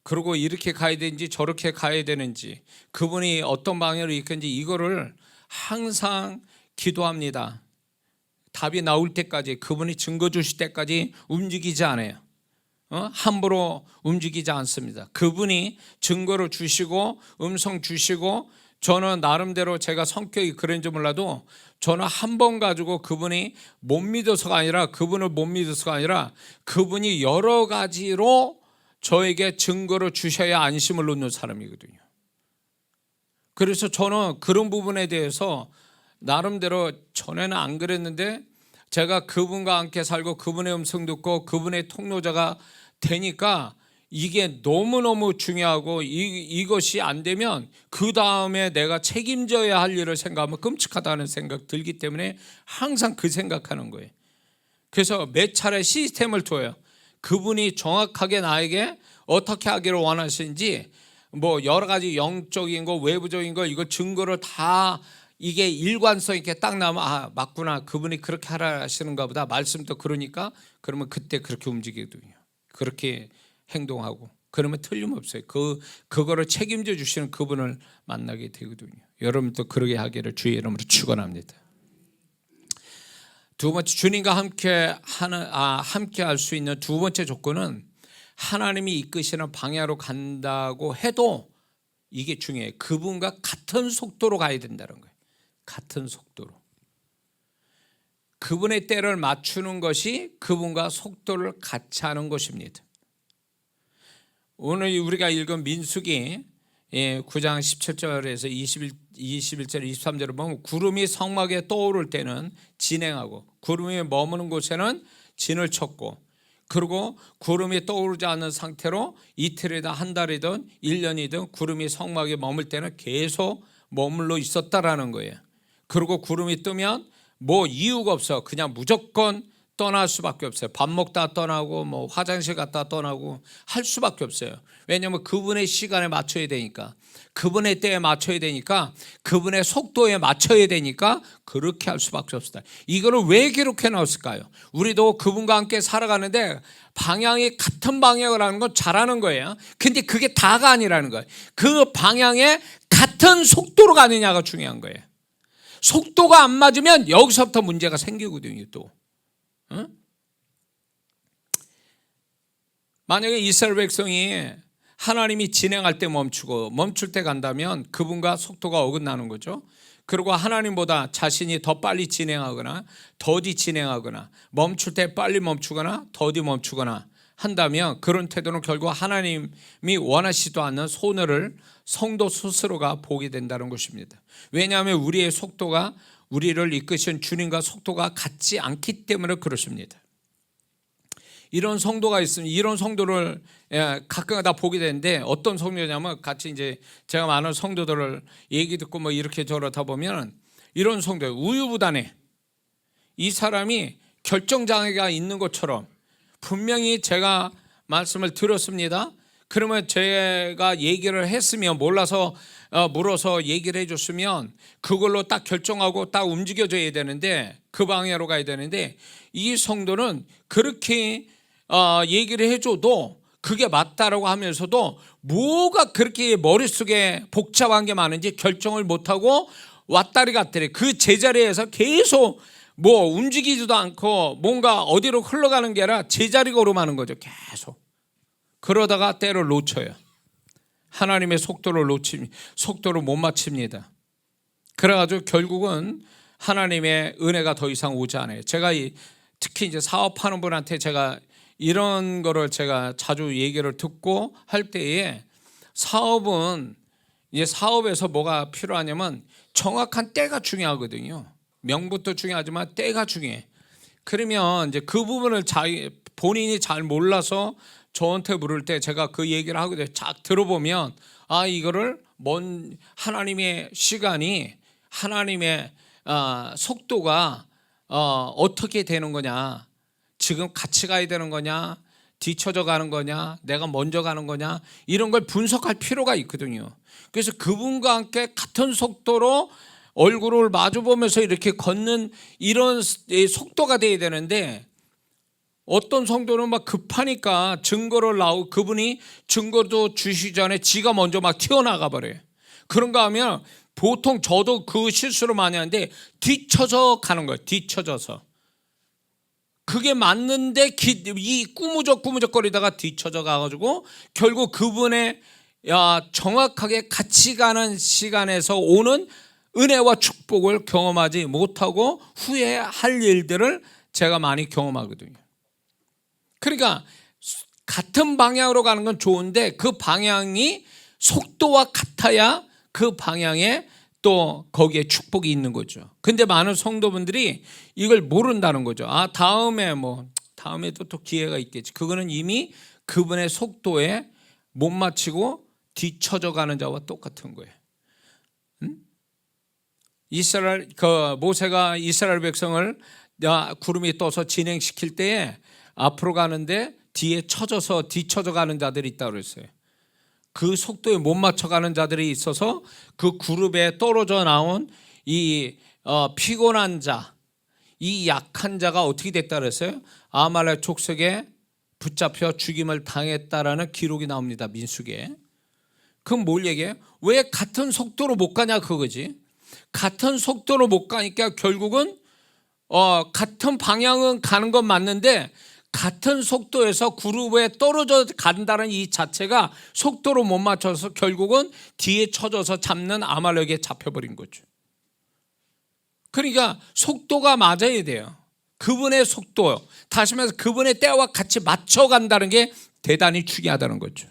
그리고 이렇게 가야 되는지 저렇게 가야 되는지 그분이 어떤 방향으로 이끄는지 이거를 항상 기도합니다. 답이 나올 때까지, 그분이 증거 주실 때까지 움직이지 않아요. 함부로 움직이지 않습니다. 그분이 증거를 주시고 음성 주시고, 저는 나름대로 제가 성격이 그런지 몰라도 저는 한 번 가지고 그분이 못 믿어서가 아니라 그분을 못 믿어서가 아니라 그분이 여러 가지로 저에게 증거를 주셔야 안심을 놓는 사람이거든요. 그래서 저는 그런 부분에 대해서 나름대로 전에는 안 그랬는데 제가 그분과 함께 살고 그분의 음성 듣고 그분의 통로자가 되니까 이게 너무너무 중요하고 이것이 안 되면 그 다음에 내가 책임져야 할 일을 생각하면 끔찍하다는 생각 들기 때문에 항상 그 생각하는 거예요. 그래서 몇 차례 시스템을 둬요. 그분이 정확하게 나에게 어떻게 하기를 원하시는지 뭐 여러 가지 영적인 거 외부적인 거 이거 증거를 다 이게 일관성 있게 딱 나면 맞구나, 그분이 그렇게 하라 하시는가 보다, 말씀도 그러니까 그러면 그때 그렇게 움직이거든요. 그렇게 행동하고 그러면 틀림없어요. 그거를 책임져 주시는 그분을 만나게 되거든요. 여러분도 그러게 하기를 주의 이름으로 축원합니다. 두 번째, 주님과 함께 할 수 있는 두 번째 조건은 하나님이 이끄시는 방향으로 간다고 해도 이게 중요해요. 그분과 같은 속도로 가야 된다는 거예요. 같은 속도로. 그분의 때를 맞추는 것이 그분과 속도를 같이 하는 것입니다. 오늘 우리가 읽은 민수기 9장 17절에서 21절 23절을 보면 구름이 성막에 떠오를 때는 진행하고 구름이 머무는 곳에는 진을 쳤고, 그리고 구름이 떠오르지 않는 상태로 이틀이든 한 달이든 1년이든 구름이 성막에 머물 때는 계속 머물러 있었다라는 거예요. 그리고 구름이 뜨면 뭐 이유가 없어, 그냥 무조건 떠날 수밖에 없어요. 밥 먹다 떠나고 뭐 화장실 갔다 떠나고 할 수밖에 없어요. 왜냐하면 그분의 시간에 맞춰야 되니까, 그분의 때에 맞춰야 되니까, 그분의 속도에 맞춰야 되니까 그렇게 할 수밖에 없습니다. 이거를 왜 기록해 놨을까요? 우리도 그분과 함께 살아가는데 방향이 같은 방향을 하는 건 잘하는 거예요. 근데 그게 다가 아니라는 거예요. 그 방향에 같은 속도로 가느냐가 중요한 거예요. 속도가 안 맞으면 여기서부터 문제가 생기거든요. 또 만약에 이스라엘 백성이 하나님이 진행할 때 멈추고 멈출 때 간다면 그분과 속도가 어긋나는 거죠. 그리고 하나님보다 자신이 더 빨리 진행하거나 더디 진행하거나 멈출 때 빨리 멈추거나 더디 멈추거나 한다면 그런 태도는 결국 하나님이 원하시지도 않는 손해를 성도 스스로가 보게 된다는 것입니다. 왜냐하면 우리의 속도가, 우리를 이끄신 주님과 속도가 같지 않기 때문에 그렇습니다. 이런 성도가 있으면 이런 성도를 가끔가다 보게 되는데, 어떤 성도냐면 같이 이제 제가 많은 성도들을 얘기 듣고 뭐 이렇게 저렇다 보면 이런 성도, 우유부단해. 이 사람이 결정장애가 있는 것처럼 분명히 제가 말씀을 들었습니다. 그러면 제가 얘기를 했으면, 몰라서 물어서 얘기를 해줬으면 그걸로 딱 결정하고 딱 움직여줘야 되는데, 그 방향으로 가야 되는데, 이 성도는 그렇게 얘기를 해줘도 그게 맞다라고 하면서도 뭐가 그렇게 머릿속에 복잡한 게 많은지 결정을 못하고 왔다리 갔다리 그 제자리에서 계속 뭐 움직이지도 않고 뭔가 어디로 흘러가는 게 아니라 제자리 걸음하는 거죠. 계속. 그러다가 때를 놓쳐요. 하나님의 속도를 못 맞춥니다. 그래가지고 결국은 하나님의 은혜가 더 이상 오지 않아요. 제가 특히 이제 사업하는 분한테 제가 이런 거를 제가 자주 얘기를 듣고 할 때에, 사업은 이제 사업에서 뭐가 필요하냐면 정확한 때가 중요하거든요. 명분도 중요하지만 때가 중요해. 그러면 이제 그 부분을 본인이 잘 몰라서 저한테 물을 때 제가 그 얘기를 하고 쫙 들어보면, 이거를 하나님의 시간이, 하나님의 속도가 어떻게 되는 거냐, 지금 같이 가야 되는 거냐, 뒤쳐져 가는 거냐, 내가 먼저 가는 거냐, 이런 걸 분석할 필요가 있거든요. 그래서 그분과 함께 같은 속도로 얼굴을 마주보면서 이렇게 걷는 이런 속도가 돼야 되는데, 어떤 성도는 막 급하니까 그분이 증거도 주시기 전에 지가 먼저 막 튀어나가 버려요. 그런가 하면 보통 저도 그 실수를 많이 하는데 뒤쳐져 가는 거예요. 뒤쳐져서. 그게 맞는데 이 꾸무적거리다가 뒤쳐져 가가지고 결국 그분의 정확하게 같이 가는 시간에서 오는 은혜와 축복을 경험하지 못하고 후회할 일들을 제가 많이 경험하거든요. 그러니까 같은 방향으로 가는 건 좋은데 그 방향이 속도와 같아야 그 방향에 또 거기에 축복이 있는 거죠. 근데 많은 성도분들이 이걸 모른다는 거죠. 다음에도 또 기회가 있겠지. 그거는 이미 그분의 속도에 못 맞추고 뒤쳐져 가는 자와 똑같은 거예요. 모세가 이스라엘 백성을 구름이 떠서 진행시킬 때에 앞으로 가는데 뒤에 뒤쳐져 가는 자들이 있다고 그랬어요. 그 속도에 못 맞춰가는 자들이 있어서 그 그룹에 떨어져 나온 이 피곤한 자, 이 약한 자가 어떻게 됐다 그랬어요? 아말렉 족속에 붙잡혀 죽임을 당했다라는 기록이 나옵니다. 민수기에. 그럼 뭘 얘기해요? 왜 같은 속도로 못 가냐 그거지. 같은 속도로 못 가니까 결국은 같은 방향은 가는 건 맞는데 같은 속도에서 그룹에 떨어져 간다는 이 자체가 속도로 못 맞춰서 결국은 뒤에 쳐져서 잡는 아말렉에 잡혀버린 거죠. 그러니까 속도가 맞아야 돼요. 그분의 속도, 다시 말해서 그분의 때와 같이 맞춰간다는 게 대단히 중요하다는 거죠.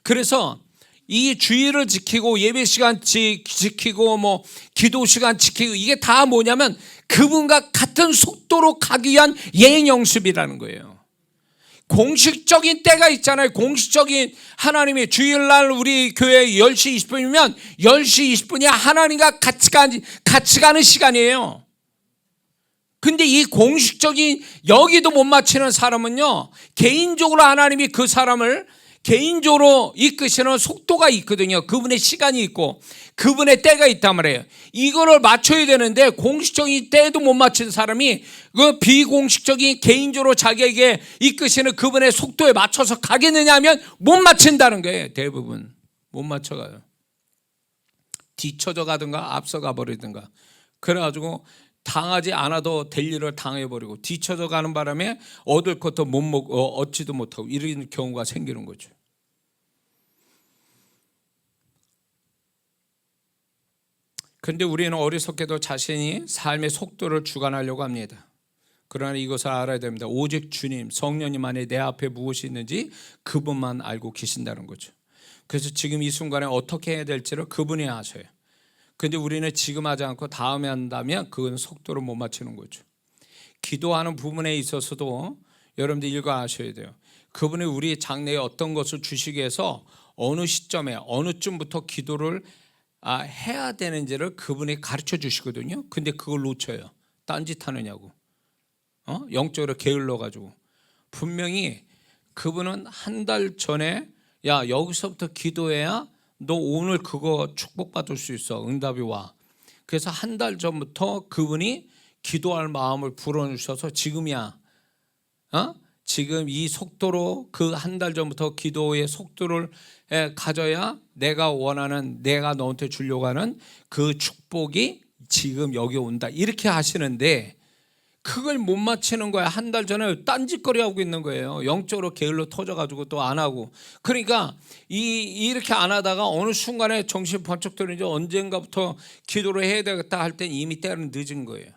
그래서 이 주의를 지키고 예배 시간 지키고 뭐 기도 시간 지키고 이게 다 뭐냐면 그분과 같은 속도로 가기 위한 예행 연습이라는 거예요. 공식적인 때가 있잖아요. 공식적인 하나님이 주일날 우리 교회 10시 20분이면 10시 20분이 하나님과 같이 가는 시간이에요. 근데 이 공식적인 여기도 못 맞추는 사람은요, 개인적으로 하나님이 그 사람을 개인적으로 이끄시는 속도가 있거든요. 그분의 시간이 있고 그분의 때가 있단 말이에요. 이거를 맞춰야 되는데 공식적인 때도 못 맞춘 사람이 그 비공식적인 개인적으로 자기에게 이끄시는 그분의 속도에 맞춰서 가겠느냐 하면 못 맞춘다는 거예요. 대부분 못 맞춰가요. 뒤쳐져 가든가 앞서가 버리든가. 그래가지고 당하지 않아도 될 일을 당해버리고 뒤쳐져 가는 바람에 얻을 것도 못 먹고 얻지도 못하고 이런 경우가 생기는 거죠. 그런데 우리는 어리석게도 자신이 삶의 속도를 주관하려고 합니다. 그러나 이것을 알아야 됩니다. 오직 주님, 성령님 안에 내 앞에 무엇이 있는지 그분만 알고 계신다는 거죠. 그래서 지금 이 순간에 어떻게 해야 될지를 그분이 아셔요. 그런데 우리는 지금 하지 않고 다음에 한다면 그건 속도를 못 맞추는 거죠. 기도하는 부분에 있어서도 여러분들 읽어 아셔야 돼요. 그분이 우리 장래에 어떤 것을 주시기 위해서 어느 시점에 어느 쯤부터 기도를 해야 되는지를 그분이 가르쳐 주시거든요. 근데 그걸 놓쳐요. 딴짓하느냐고, 영적으로 게을러가지고. 분명히 그분은 한 달 전에 야 여기서부터 기도해야 너 오늘 그거 축복받을 수 있어, 응답이 와. 그래서 한 달 전부터 그분이 기도할 마음을 불어주셔서 지금이야, 지금 이 속도로 그 한 달 전부터 기도의 속도를 가져야 내가 원하는, 내가 너한테 주려고 하는 그 축복이 지금 여기 온다, 이렇게 하시는데 그걸 못 맞추는 거야. 한 달 전에 딴짓거리 하고 있는 거예요. 영적으로 게을러 터져가지고 또 안 하고. 그러니까 이렇게 안 하다가 어느 순간에 정신 번쩍 들는지 언젠가부터 기도를 해야 되겠다 할 땐 이미 때는 늦은 거예요.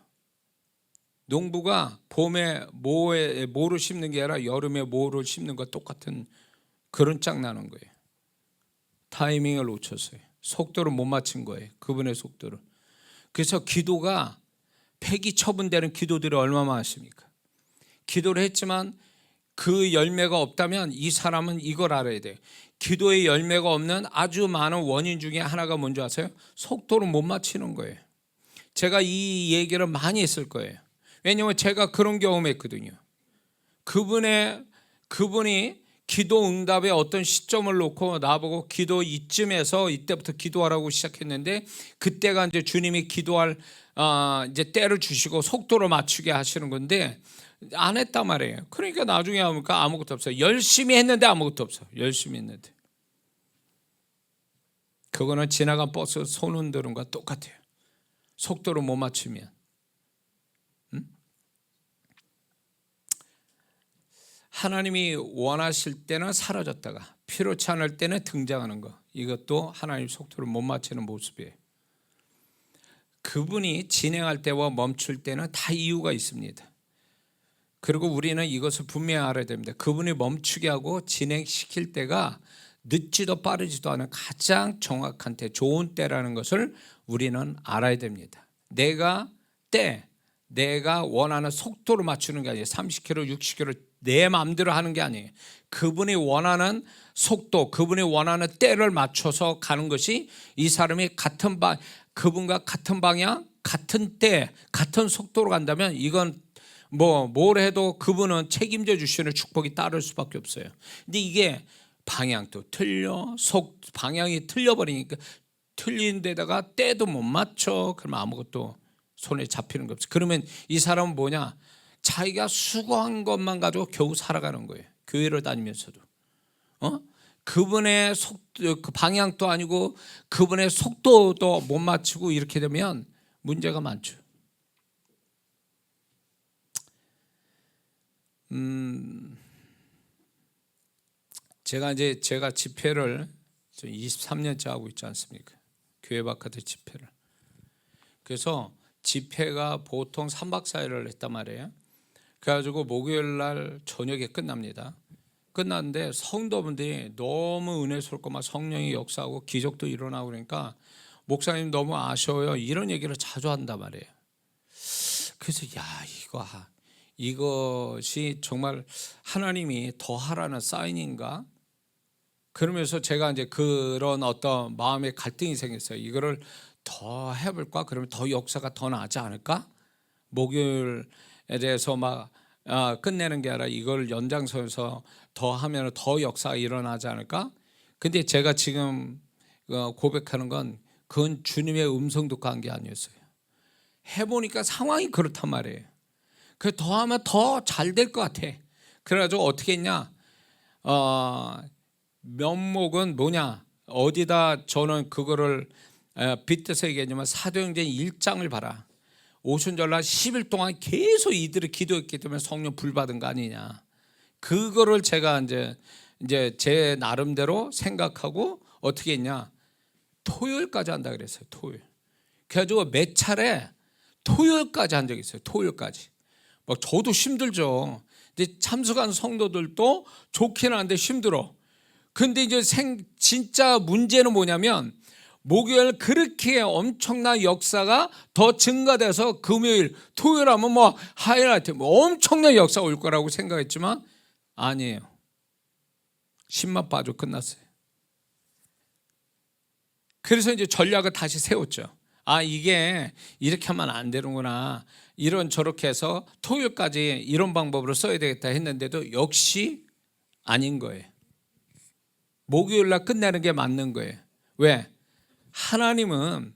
농부가 봄에 모를 심는 게 아니라 여름에 모를 심는 것 똑같은 그런 짝 나는 거예요. 타이밍을 놓쳤어요. 속도를 못 맞춘 거예요. 그분의 속도를. 그래서 기도가 폐기 처분되는 기도들이 얼마나 많습니까? 기도를 했지만 그 열매가 없다면 이 사람은 이걸 알아야 돼요. 기도의 열매가 없는 아주 많은 원인 중에 하나가 뭔지 아세요? 속도를 못 맞추는 거예요. 제가 이 얘기를 많이 했을 거예요. 왜냐하면 제가 그런 경험했거든요. 그분이 기도 응답의 어떤 시점을 놓고 나보고 기도 이쯤에서 이때부터 기도하라고 시작했는데 그때가 이제 주님이 기도할 이제 때를 주시고 속도를 맞추게 하시는 건데 안 했단 말이에요. 그러니까 나중에 하니까 아무것도 없어요. 열심히 했는데 아무것도 없어요. 열심히 했는데. 그거는 지나간 버스 손 흔드는 것과 똑같아요. 속도를 못 맞추면. 하나님이 원하실 때는 사라졌다가 필요치 않을 때는 등장하는 것, 이것도 하나님 속도를 못 맞추는 모습이에요. 그분이 진행할 때와 멈출 때는 다 이유가 있습니다. 그리고 우리는 이것을 분명히 알아야 됩니다. 그분이 멈추게 하고 진행시킬 때가 늦지도 빠르지도 않은 가장 정확한 때, 좋은 때라는 것을 우리는 알아야 됩니다. 내가 원하는 속도로 맞추는 게 아니에요. 30km, 60km 내 마음대로 하는 게 아니에요. 그분이 원하는 속도, 그분이 원하는 때를 맞춰서 가는 것이 이 사람이 그분과 같은 방향, 같은 때, 같은 속도로 간다면 이건 뭘 해도 그분은 책임져 주시는 축복이 따를 수밖에 없어요. 근데 이게 방향도 틀려, 방향이 틀려버리니까 틀린 데다가 때도 못 맞춰. 그러면 아무것도 손에 잡히는 게 없어요. 그러면 이 사람은 뭐냐? 자기가 수고한 것만 가지고 겨우 살아가는 거예요. 교회를 다니면서도. 그분의 그 방향도 아니고 그분의 속도도 못 맞추고 이렇게 되면 문제가 많죠. 제가 집회를 23년째 하고 있지 않습니까? 교회 바깥의 집회를. 그래서 집회가 보통 3박 4일을 했단 말이에요. 그래가지고 목요일 날 저녁에 끝납니다. 끝났는데 성도분들이 너무 은혜스럽고 막 성령이 역사하고 기적도 일어나고 그러니까 목사님 너무 아쉬워요, 이런 얘기를 자주 한단 말이에요. 그래서 이것이 정말 하나님이 더 하라는 사인인가? 그러면서 제가 이제 그런 어떤 마음의 갈등이 생겼어요. 이거를 더 해볼까? 그러면 더 역사가 더 나지 않을까? 목요일에 대해서 막 끝내는 게 아니라 이걸 연장선에서 더 하면 더 역사가 일어나지 않을까? 근데 제가 지금 고백하는 건 그건 주님의 음성 듣고 한 게 아니었어요. 해보니까 상황이 그렇단 말이에요. 그래서 더 하면 더 잘 될 것 같아. 그래가지고 어떻게 했냐, 면목은 뭐냐, 어디다 저는 그거를 빗대서 얘기하지만 사도행전 1장을 봐라. 오순절날 10일 동안 계속 이들이 기도했기 때문에 성령 불 받은 거 아니냐. 그거를 제가 이제 제 나름대로 생각하고 어떻게 했냐, 토요일까지 한다 그랬어요. 토요일. 그래가지고 몇 차례 토요일까지 한 적이 있어요. 토요일까지. 막 저도 힘들죠. 근데 참석한 성도들도 좋긴 한데 힘들어. 근데 이제 진짜 문제는 뭐냐면 목요일 그렇게 엄청난 역사가 더 증가돼서 금요일, 토요일 하면 뭐 하이라이트 엄청난 역사가 올 거라고 생각했지만 아니에요. 10만 빠져 끝났어요. 그래서 이제 전략을 다시 세웠죠. 이게 이렇게 하면 안 되는구나, 이런 저렇게 해서 토요일까지 이런 방법으로 써야 되겠다 했는데도 역시 아닌 거예요. 목요일날 끝내는 게 맞는 거예요. 왜? 하나님은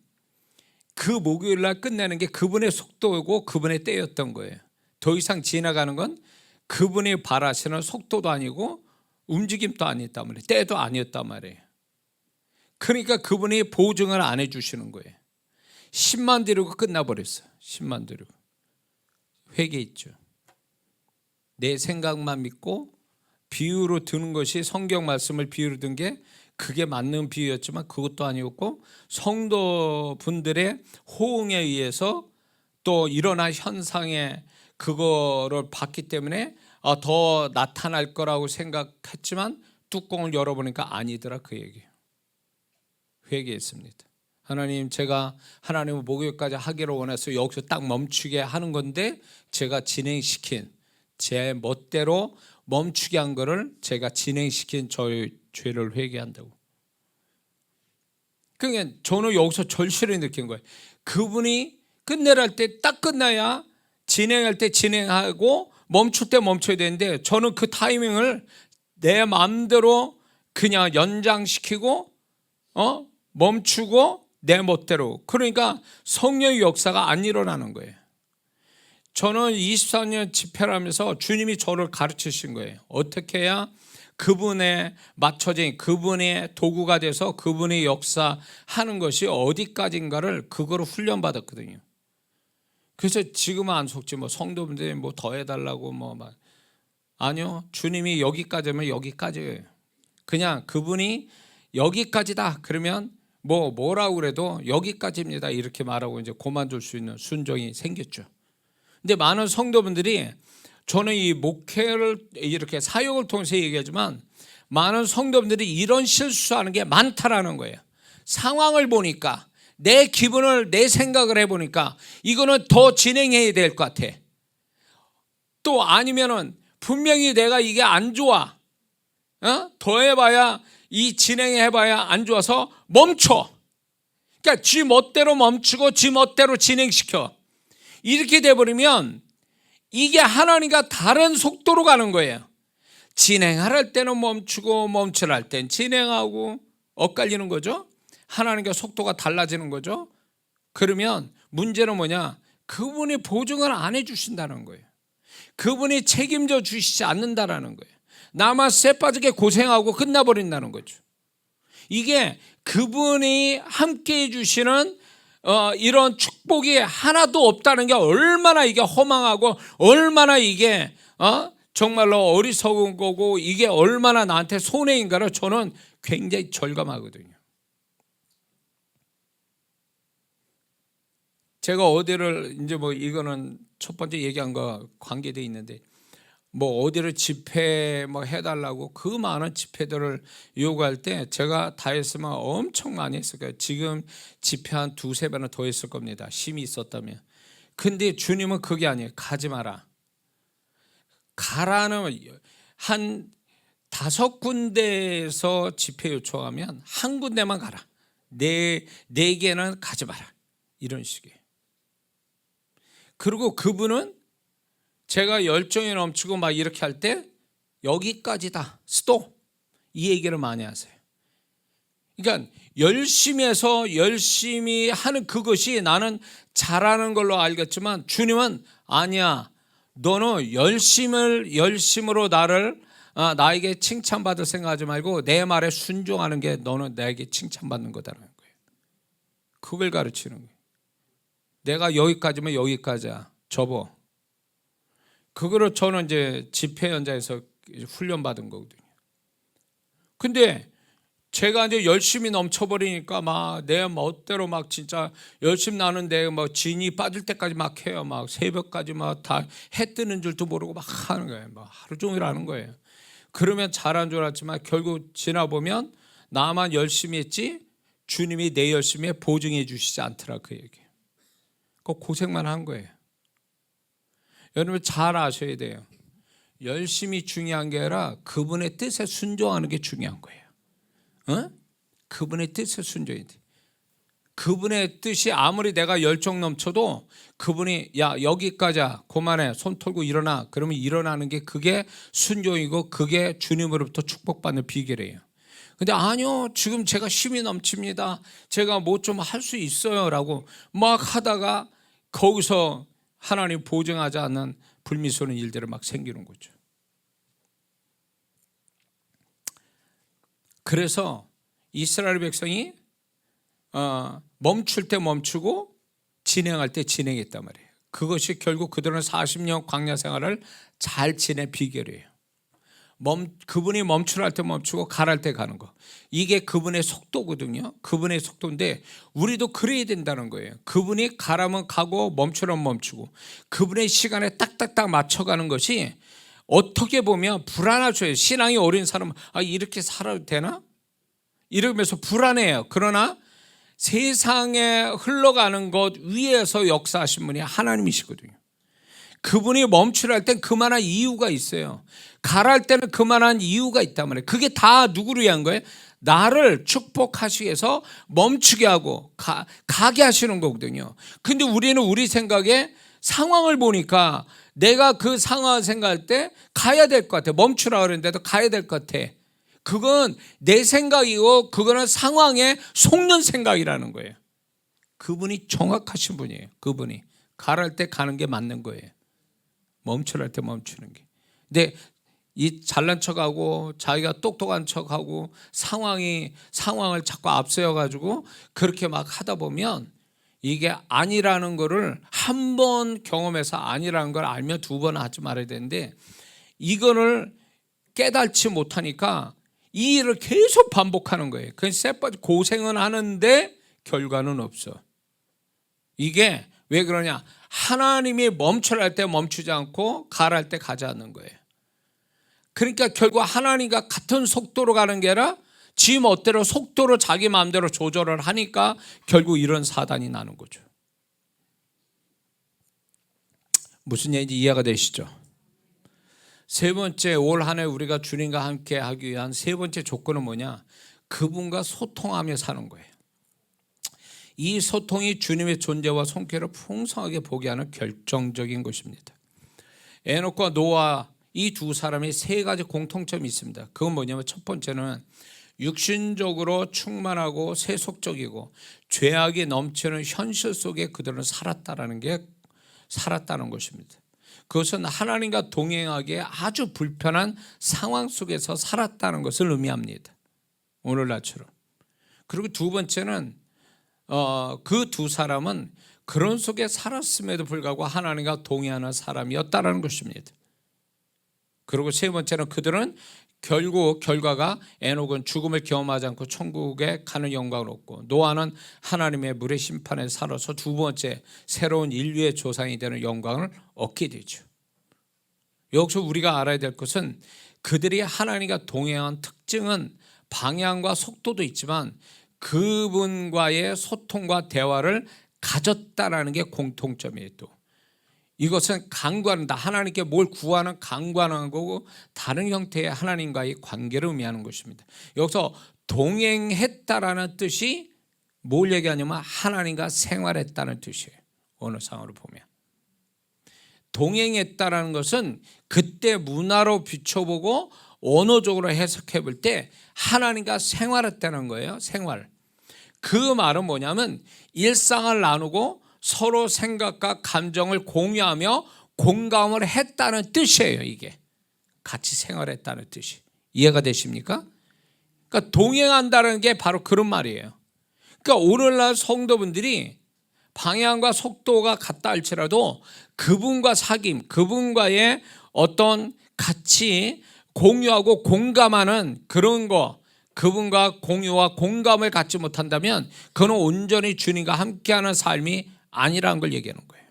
그 목요일날 끝내는 게 그분의 속도고 그분의 때였던 거예요. 더 이상 지나가는 건 그분이 바라시는 속도도 아니고 움직임도 아니었단 말이에요. 때도 아니었단 말이에요. 그러니까 그분이 보증을 안 해주시는 거예요. 10만 드리고 끝나버렸어요. 10만 드리고. 회개했죠. 내 생각만 믿고 비유로 드는 것이, 성경 말씀을 비유로 든 게 그게 맞는 비유였지만 그것도 아니었고, 성도분들의 호응에 의해서 또 일어난 현상에 그거를 봤기 때문에 더 나타날 거라고 생각했지만 뚜껑을 열어보니까 아니더라, 그 얘기예요. 회개했습니다. 하나님, 제가 하나님의 목요일까지 하기를 원해서 여기서 딱 멈추게 하는 건데 제가 진행시킨, 제 멋대로 멈추게 한 거를 제가 진행시킨 저의 죄를 회개한다고. 그러니까 저는 여기서 절실히 느낀 거예요. 그분이 끝내랄 때 딱 끝나야 진행할 때 진행하고 멈출 때 멈춰야 되는데 저는 그 타이밍을 내 마음대로 그냥 연장시키고 멈추고 내 멋대로. 그러니까 성령의 역사가 안 일어나는 거예요. 저는 24년 집회를 하면서 주님이 저를 가르치신 거예요. 어떻게 해야 그분의 맞춰진, 그분의 도구가 돼서 그분의 역사하는 것이 어디까지인가를 그거로 훈련받았거든요. 그래서 지금은 안 속지, 뭐 성도분들이 뭐 더 해달라고 아니요, 주님이 여기까지면 여기까지예요. 그냥 그분이 여기까지다 그러면 뭐라고 그래도 여기까지입니다 이렇게 말하고 이제 그만둘 수 있는 순종이 생겼죠. 근데 많은 성도분들이, 저는 이 목회를 이렇게 사역을 통해서 얘기하지만 많은 성도분들이 이런 실수하는 게 많다라는 거예요. 상황을 보니까, 내 기분을, 내 생각을 해보니까 이거는 더 진행해야 될 것 같아. 또 아니면은 분명히 내가 이게 안 좋아, 더 해봐야, 이 진행해봐야 안 좋아서 멈춰. 그러니까 지 멋대로 멈추고 지 멋대로 진행시켜. 이렇게 돼버리면 이게 하나님과 다른 속도로 가는 거예요. 진행할 때는 멈추고 멈추랄 땐 진행하고 엇갈리는 거죠. 하나님과 속도가 달라지는 거죠. 그러면 문제는 뭐냐, 그분이 보증을 안 해주신다는 거예요. 그분이 책임져 주시지 않는다라는 거예요. 나만 쇠 빠지게 고생하고 끝나버린다는 거죠. 이게 그분이 함께 해주시는 이런 축복이 하나도 없다는 게 얼마나 이게 허망하고 얼마나 이게 정말로 어리석은 거고 이게 얼마나 나한테 손해인가를 저는 굉장히 절감하거든요. 제가 어디를 이제 이거는 첫 번째 얘기한 거 관계돼 있는데 뭐 어디를 집회 뭐 해달라고 그 많은 집회들을 요구할 때 제가 다 했으면 엄청 많이 했을 거예요. 지금 집회 한 두세 배는 더 했을 겁니다. 힘이 있었다면. 근데 주님은 그게 아니에요. 가지 마라. 가라는 한 5군데에서 집회 요청하면 한 군데만 가라. 네 개는 가지 마라. 이런 식이에요. 그리고 그분은 제가 열정이 넘치고 막 이렇게 할 때 여기까지다. 스톱. 이 얘기를 많이 하세요. 그러니까 열심히 해서 열심히 하는 그것이 나는 잘하는 걸로 알겠지만 주님은 아니야. 너는 열심으로 나에게 칭찬받을 생각하지 말고 내 말에 순종하는 게 너는 나에게 칭찬받는 거다라는 거예요. 그걸 가르치는 거예요. 내가 여기까지면 여기까지야. 접어. 그거를 저는 이제 집회 현장에서 훈련 받은 거거든요. 근데 제가 이제 열심히 넘쳐버리니까 막 내 멋대로 막 진짜 열심히 나는데 뭐 진이 빠질 때까지 막 해요. 막 새벽까지 막 다 해 뜨는 줄도 모르고 막 하는 거예요. 막 하루 종일 하는 거예요. 그러면 잘한 줄 알았지만 결국 지나 보면 나만 열심히 했지 주님이 내 열심에 보증해 주시지 않더라 그 얘기예요. 그 고생만 한 거예요. 여러분 잘 아셔야 돼요. 열심히 중요한 게 아니라 그분의 뜻에 순종하는 게 중요한 거예요. 그분의 뜻에 순종해야 돼. 그분의 뜻이 아무리 내가 열정 넘쳐도 그분이 야 여기까지야 그만해 손 털고 일어나 그러면 일어나는 게 그게 순종이고 그게 주님으로부터 축복받는 비결이에요. 근데 아니요 지금 제가 힘이 넘칩니다. 제가 뭐 좀 할 수 있어요 라고 막 하다가 거기서 하나님 보증하지 않는 불미스러운 일들이 막 생기는 거죠. 그래서 이스라엘 백성이 멈출 때 멈추고 진행할 때 진행했단 말이에요. 그것이 결국 그들은 40년 광야 생활을 잘 지낸 비결이에요. 그분이 멈추랄 때 멈추고 가랄 때 가는 거. 이게 그분의 속도거든요. 그분의 속도인데 우리도 그래야 된다는 거예요. 그분이 가라면 가고 멈추라면 멈추고 그분의 시간에 딱딱딱 맞춰가는 것이 어떻게 보면 불안하죠. 신앙이 어린 사람은 이렇게 살아도 되나? 이러면서 불안해요. 그러나 세상에 흘러가는 것 위에서 역사하신 분이 하나님이시거든요. 그분이 멈추랄 땐 그만한 이유가 있어요. 가랄 때는 그만한 이유가 있단 말이에요. 그게 다 누구를 위한 거예요? 나를 축복하시기 위해서 멈추게 하고 가게 하시는 거거든요. 근데 우리는 우리 생각에 상황을 보니까 내가 그 상황을 생각할 때 가야 될 것 같아. 멈추라 그랬는데도 가야 될 것 같아. 그건 내 생각이고 그거는 상황에 속는 생각이라는 거예요. 그분이 정확하신 분이에요. 그분이 가랄 때 가는 게 맞는 거예요. 멈추랄 때 멈추는 게. 근데 이 잘난 척하고 자기가 똑똑한 척하고 상황을 자꾸 앞세워 가지고 그렇게 막 하다 보면 이게 아니라는 거를 한 번 경험해서 아니라는 걸 알면 두 번 하지 말아야 되는데 이거를 깨닫지 못하니까 이 일을 계속 반복하는 거예요. 그래서 고생은 하는데 결과는 없어. 이게 왜 그러냐? 하나님이 멈추랄 때 멈추지 않고 가랄 때 가지 않는 거예요. 그러니까 결국 하나님과 같은 속도로 가는 게 아니라 지 멋대로 속도로 자기 마음대로 조절을 하니까 결국 이런 사단이 나는 거죠. 무슨 얘기인지 이해가 되시죠? 세 번째, 올 한 해 우리가 주님과 함께 하기 위한 세 번째 조건은 뭐냐? 그분과 소통하며 사는 거예요. 이 소통이 주님의 존재와 손길을 풍성하게 보게 하는 결정적인 것입니다. 에녹과 노아 이 두 사람이 세 가지 공통점이 있습니다. 그건 뭐냐면 첫 번째는 육신적으로 충만하고 세속적이고 죄악이 넘치는 현실 속에 그들은 살았다는 것입니다. 그것은 하나님과 동행하기에 아주 불편한 상황 속에서 살았다는 것을 의미합니다. 오늘날처럼. 그리고 두 번째는 그 두 사람은 그런 속에 살았음에도 불구하고 하나님과 동행하는 사람이었다는 것입니다. 그리고 세 번째는 그들은 결국 결과가 에녹은 죽음을 경험하지 않고 천국에 가는 영광을 얻고, 노아는 하나님의 물의 심판에 살아서 두 번째 새로운 인류의 조상이 되는 영광을 얻게 되죠. 여기서 우리가 알아야 될 것은 그들이 하나님과 동행한 특징은 방향과 속도도 있지만 그분과의 소통과 대화를 가졌다라는 게 공통점이에요. 또 이것은 간구한다, 하나님께 뭘 구하는 간구하는 거고 다른 형태의 하나님과의 관계를 의미하는 것입니다. 여기서 동행했다라는 뜻이 뭘 얘기하냐면 하나님과 생활했다는 뜻이에요. 어느 상으로 보면 동행했다라는 것은 그때 문화로 비춰보고 언어적으로 해석해 볼 때 하나님과 생활했다는 거예요. 생활. 그 말은 뭐냐면 일상을 나누고 서로 생각과 감정을 공유하며 공감을 했다는 뜻이에요. 이게 같이 생활했다는 뜻이. 이해가 되십니까? 그러니까 동행한다는 게 바로 그런 말이에요. 그러니까 오늘날 성도분들이 방향과 속도가 같다 할지라도 그분과 사귐, 그분과의 어떤 같이 공유하고 공감하는 그런 거, 그분과 공유와 공감을 갖지 못한다면 그는 온전히 주님과 함께하는 삶이 아니라는 걸 얘기하는 거예요.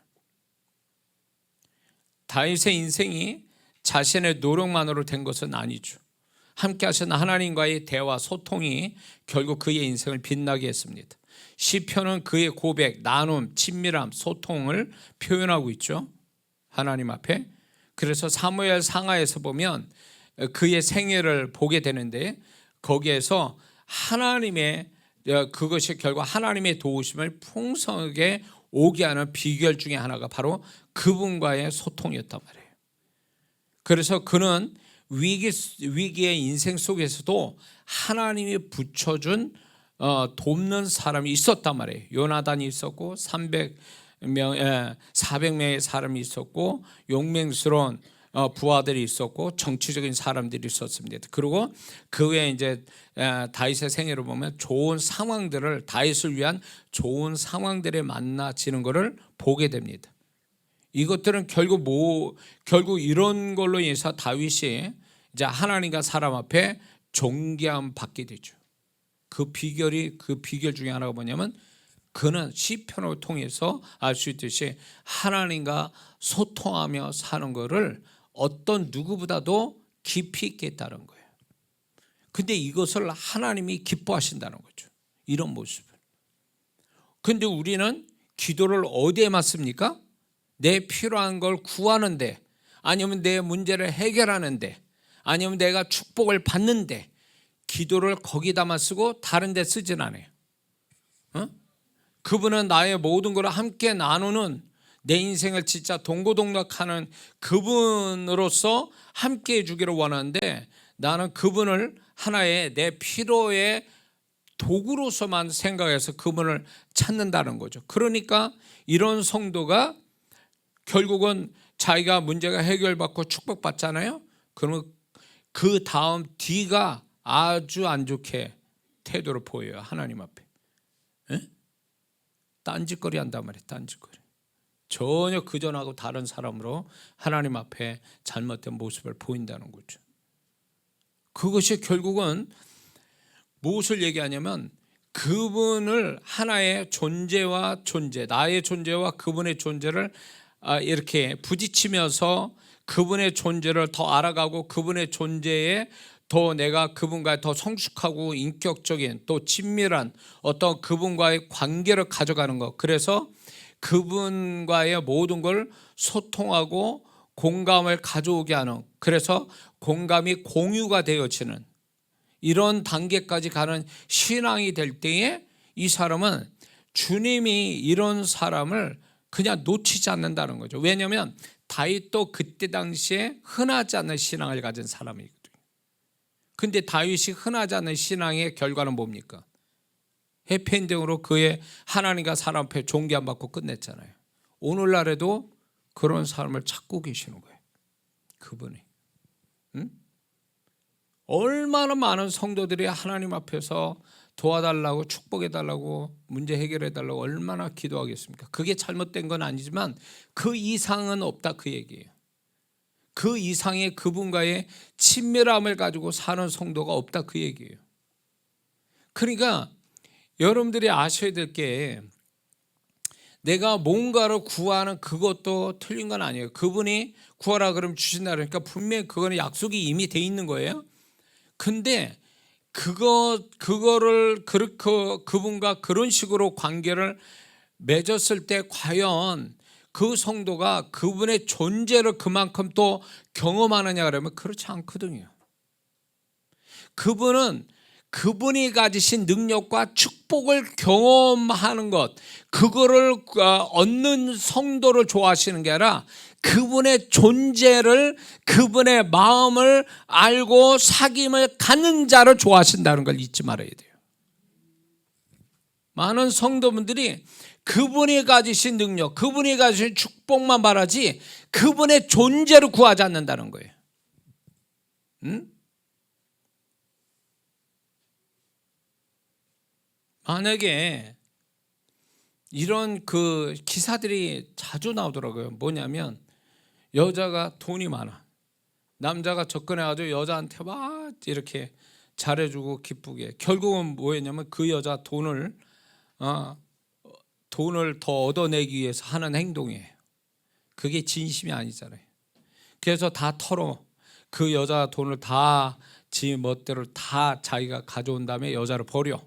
다윗의 인생이 자신의 노력만으로 된 것은 아니죠. 함께 하신 하나님과의 대화, 소통이 결국 그의 인생을 빛나게 했습니다. 시편은 그의 고백, 나눔, 친밀함, 소통을 표현하고 있죠. 하나님 앞에. 그래서 사무엘 상하에서 보면 그의 생애를 보게 되는데 거기에서 하나님의 그것이 결국 하나님의 도우심을 풍성하게 오게 하는 비결 중에 하나가 바로 그분과의 소통이었단 말이에요. 그래서 그는 위기의 인생 속에서도 하나님이 붙여준 돕는 사람이 있었단 말이에요. 요나단이 있었고 400명의 사람이 있었고 용맹스러운 부하들이 있었고 정치적인 사람들이 있었습니다. 그리고 그 외에 이제 다윗의 생애를 보면 좋은 상황들을, 다윗을 위한 좋은 상황들에 만나지는 것을 보게 됩니다. 이것들은 결국 이런 걸로 인해서 다윗이 이제 하나님과 사람 앞에 존귀함 받게 되죠. 그 비결 중에 하나가 뭐냐면 그는 시편을 통해서 알 수 있듯이 하나님과 소통하며 사는 것을 어떤 누구보다도 깊이 있게 했다는 거예요. 근데 이것을 하나님이 기뻐하신다는 거죠. 이런 모습을. 근데 우리는 기도를 어디에 맞습니까? 내 필요한 걸 구하는데, 아니면 내 문제를 해결하는데, 아니면 내가 축복을 받는데 기도를 거기다만 쓰고 다른 데 쓰진 않아요. 그분은 나의 모든 걸 함께 나누는, 내 인생을 진짜 동고동락하는 그분으로서 함께 해주기를 원하는데 나는 그분을 하나의 내 필요의 도구로서만 생각해서 그분을 찾는다는 거죠. 그러니까 이런 성도가 결국은 자기가 문제가 해결받고 축복받잖아요. 그러면 그 다음 뒤가 아주 안 좋게 태도를 보여요. 하나님 앞에. 딴짓거리 한단 말이에요. 딴짓거리. 전혀 그전하고 다른 사람으로 하나님 앞에 잘못된 모습을 보인다는 거죠. 그것이 결국은 무엇을 얘기하냐면 그분을 하나의 존재와 존재, 나의 존재와 그분의 존재를 이렇게 부딪히면서 그분의 존재를 더 알아가고 그분의 존재에 더 내가 그분과 더 성숙하고 인격적인 또 친밀한 어떤 그분과의 관계를 가져가는 것. 그래서 그분과의 모든 걸 소통하고 공감을 가져오게 하는, 그래서 공감이 공유가 되어지는 이런 단계까지 가는 신앙이 될 때에 이 사람은 주님이 이런 사람을 그냥 놓치지 않는다는 거죠. 왜냐하면 다윗도 그때 당시에 흔하지 않는 신앙을 가진 사람이거든요. 근데 다윗이 흔하지 않는 신앙의 결과는 뭡니까? 해피엔딩으로 그의 하나님과 사람 앞에 존귀함 받고 끝냈잖아요. 오늘날에도 그런 사람을 찾고 계시는 거예요. 그분이. 얼마나 많은 성도들이 하나님 앞에서 도와달라고, 축복해달라고, 문제 해결해달라고 얼마나 기도하겠습니까? 그게 잘못된 건 아니지만 그 이상은 없다, 그 얘기예요. 그 이상의 그분과의 친밀함을 가지고 사는 성도가 없다, 그 얘기예요. 그러니까 여러분들이 아셔야 될 게, 내가 뭔가를 구하는 그것도 틀린 건 아니에요. 그분이 구하라 그러면 주신다 그러니까 분명히 그거는 약속이 이미 돼 있는 거예요. 근데 그거를 그렇게 그분과 그런 식으로 관계를 맺었을 때 과연 그 성도가 그분의 존재를 그만큼 또 경험하느냐 그러면 그렇지 않거든요. 그분이 가지신 능력과 축복을 경험하는 것, 그거를 얻는 성도를 좋아하시는 게 아니라 그분의 존재를, 그분의 마음을 알고 사귐을 갖는 자를 좋아하신다는 걸 잊지 말아야 돼요. 많은 성도분들이 그분이 가지신 능력, 그분이 가지신 축복만 바라지 그분의 존재를 구하지 않는다는 거예요. 응? 만약에 이런 그 기사들이 자주 나오더라고요. 뭐냐면 여자가 돈이 많아, 남자가 접근해가지고 여자한테 막 이렇게 잘해주고 기쁘게, 결국은 뭐였냐면 그 여자 돈을 더 얻어내기 위해서 하는 행동이에요. 그게 진심이 아니잖아요. 그래서 다 털어, 그 여자 돈을 다 지 멋대로 다 자기가 가져온 다음에 여자를 버려.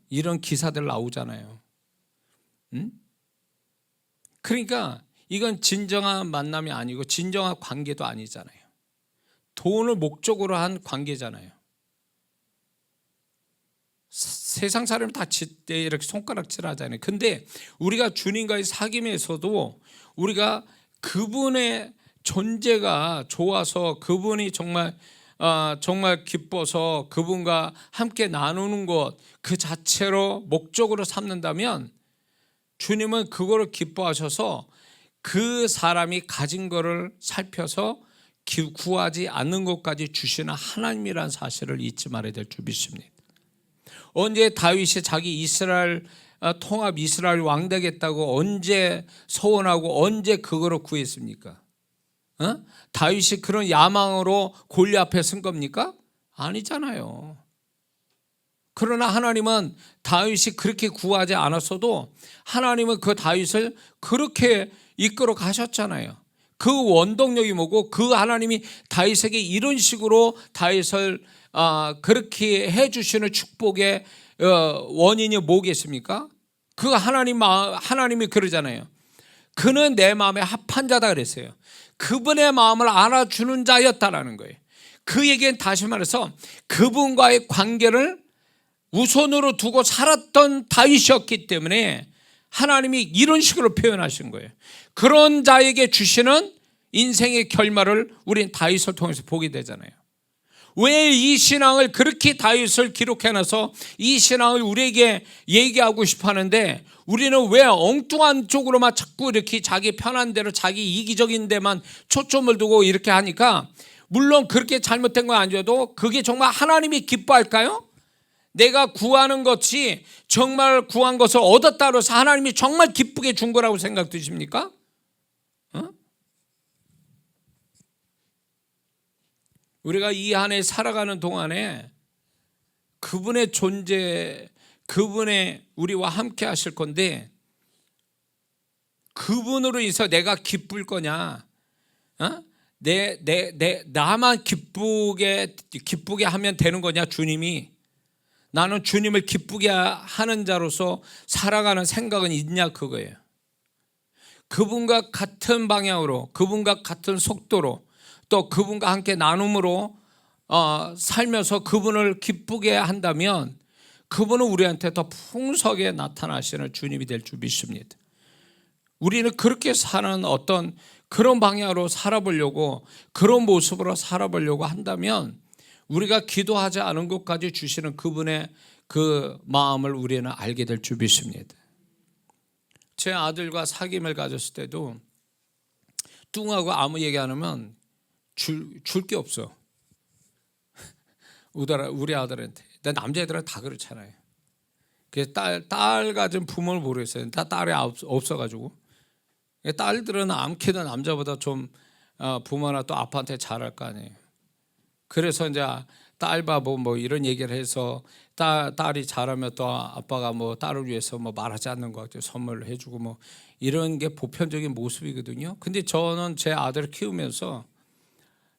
이런 기사들 나오잖아요. 그러니까 이건 진정한 만남이 아니고 진정한 관계도 아니잖아요. 돈을 목적으로 한 관계잖아요. 세상 사람이 다 이렇게 손가락질 하잖아요. 근데 우리가 주님과의 사귐에서도 우리가 그분의 존재가 좋아서, 그분이 정말 기뻐서 그분과 함께 나누는 것 그 자체로 목적으로 삼는다면, 주님은 그거를 기뻐하셔서 그 사람이 가진 거를 살펴서 구하지 않는 것까지 주시는 하나님이라는 사실을 잊지 말아야 될 줄 믿습니다. 언제 다윗이 자기 통합 이스라엘 왕 되겠다고 언제 소원하고 언제 그거를 구했습니까? 다윗이 그런 야망으로 골리앗 앞에 선 겁니까? 아니잖아요. 그러나 하나님은 다윗이 그렇게 구하지 않았어도 하나님은 그 다윗을 그렇게 이끌어 가셨잖아요. 그 원동력이 뭐고, 그 하나님이 다윗에게 이런 식으로 다윗을 그렇게 해주시는 축복의 원인이 뭐겠습니까? 그 하나님이 그러잖아요. 그는 내 마음에 합한 자다 그랬어요. 그분의 마음을 알아주는 자였다라는 거예요. 그에겐 다시 말해서 그분과의 관계를 우선으로 두고 살았던 다윗이었기 때문에 하나님이 이런 식으로 표현하신 거예요. 그런 자에게 주시는 인생의 결말을 우리는 다윗을 통해서 보게 되잖아요. 왜 이 신앙을 그렇게 다윗을 기록해놔서 이 신앙을 우리에게 얘기하고 싶어 하는데, 우리는 왜 엉뚱한 쪽으로만 자꾸 이렇게 자기 편한 대로 자기 이기적인 데만 초점을 두고 이렇게 하니까, 물론 그렇게 잘못된 건 아니어도 그게 정말 하나님이 기뻐할까요? 내가 구하는 것이 정말 구한 것을 얻었다고 해서 하나님이 정말 기쁘게 준 거라고 생각되십니까? 우리가 이 안에 살아가는 동안에 그분의 존재, 그분의 우리와 함께 하실 건데, 그분으로 인해서 내가 기쁠 거냐, 나만 기쁘게 하면 되는 거냐, 주님이. 나는 주님을 기쁘게 하는 자로서 살아가는 생각은 있냐, 그거예요. 그분과 같은 방향으로, 그분과 같은 속도로, 또 그분과 함께 나눔으로 살면서 그분을 기쁘게 한다면, 그분은 우리한테 더 풍성하게 나타나시는 주님이 될 줄 믿습니다. 우리는 그렇게 사는 어떤 그런 방향으로 살아보려고, 그런 모습으로 살아보려고 한다면, 우리가 기도하지 않은 것까지 주시는 그분의 그 마음을 우리는 알게 될 줄 믿습니다. 제 아들과 사귐을 가졌을 때도 뚱하고 아무 얘기 안 하면 줄 게 없어. 우리 아들한테. 남자애들은 다 그렇잖아요. 그래서 딸 가진 부모를 모르겠어요. 다 딸이 없어가지고. 딸들은 암캐도 남자보다 좀 부모나 또 아빠한테 잘할 거 아니에요. 그래서 이제 딸 바보 뭐 이런 얘기를 해서 딸이 잘하면 또 아빠가 뭐 딸을 위해서 뭐 말하지 않는 것 같아요. 선물을 해주고 뭐 이런 게 보편적인 모습이거든요. 근데 저는 제 아들을 키우면서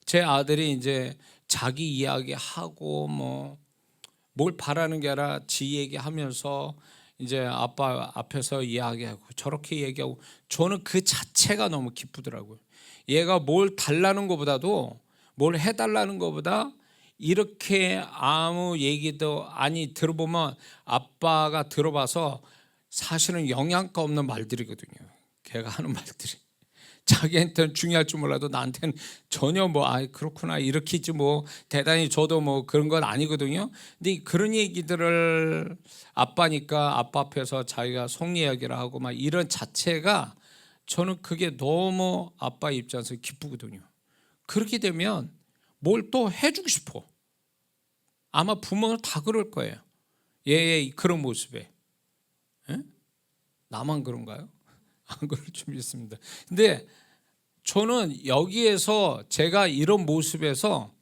제 아들이 이제 자기 이야기하고 뭐 뭘 바라는 게 아니라 지 얘기하면서 이제 아빠 앞에서 이야기하고 저렇게 얘기하고 저는 그 자체가 너무 기쁘더라고요. 얘가 뭘 달라는 것보다도 뭘 해달라는 것보다 이렇게 아무 얘기도 아니 들어보면 아빠가 들어봐서 사실은 영양가 없는 말들이거든요. 걔가 하는 말들이 자기한테는 중요할 줄 몰라도 나한테는 전혀 뭐 그렇구나 이렇게지 뭐 대단히 저도 뭐 그런 건 아니거든요. 근데 그런 얘기들을 아빠니까 아빠 앞에서 자기가 속 이야기를 하고 막 이런 자체가 저는 그게 너무 아빠 입장에서 기쁘거든요. 그렇게 되면 뭘 또 해주고 싶어. 아마 부모는 다 그럴 거예요. 얘의 그런 모습에. 에? 나만 그런가요? 안 그럴 줄 믿습니다. 근데 저는 여기에서 제가 이런 모습에서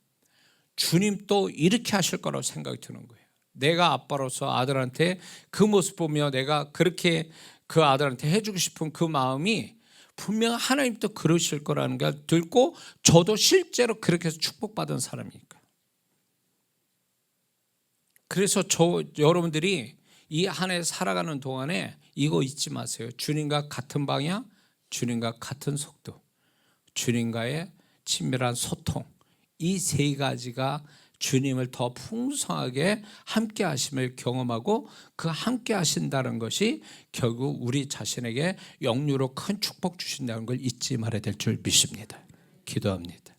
주님 또 이렇게 하실 거라고 생각이 드는 거예요. 내가 아빠로서 아들한테 그 모습 보며 내가 그렇게 그 아들한테 해주고 싶은 그 마음이 분명 하나님도 그러실 거라는 걸 듣고 저도 실제로 그렇게 해서 축복받은 사람이니까. 그래서 여러분들이 이 한 해 살아가는 동안에 이거 잊지 마세요. 주님과 같은 방향, 주님과 같은 속도, 주님과의 친밀한 소통, 이 세 가지가 주님을 더 풍성하게 함께 하심을 경험하고 그 함께 하신다는 것이 결국 우리 자신에게 영유로 큰 축복 주신다는 걸 잊지 말아야 될 줄 믿습니다. 기도합니다.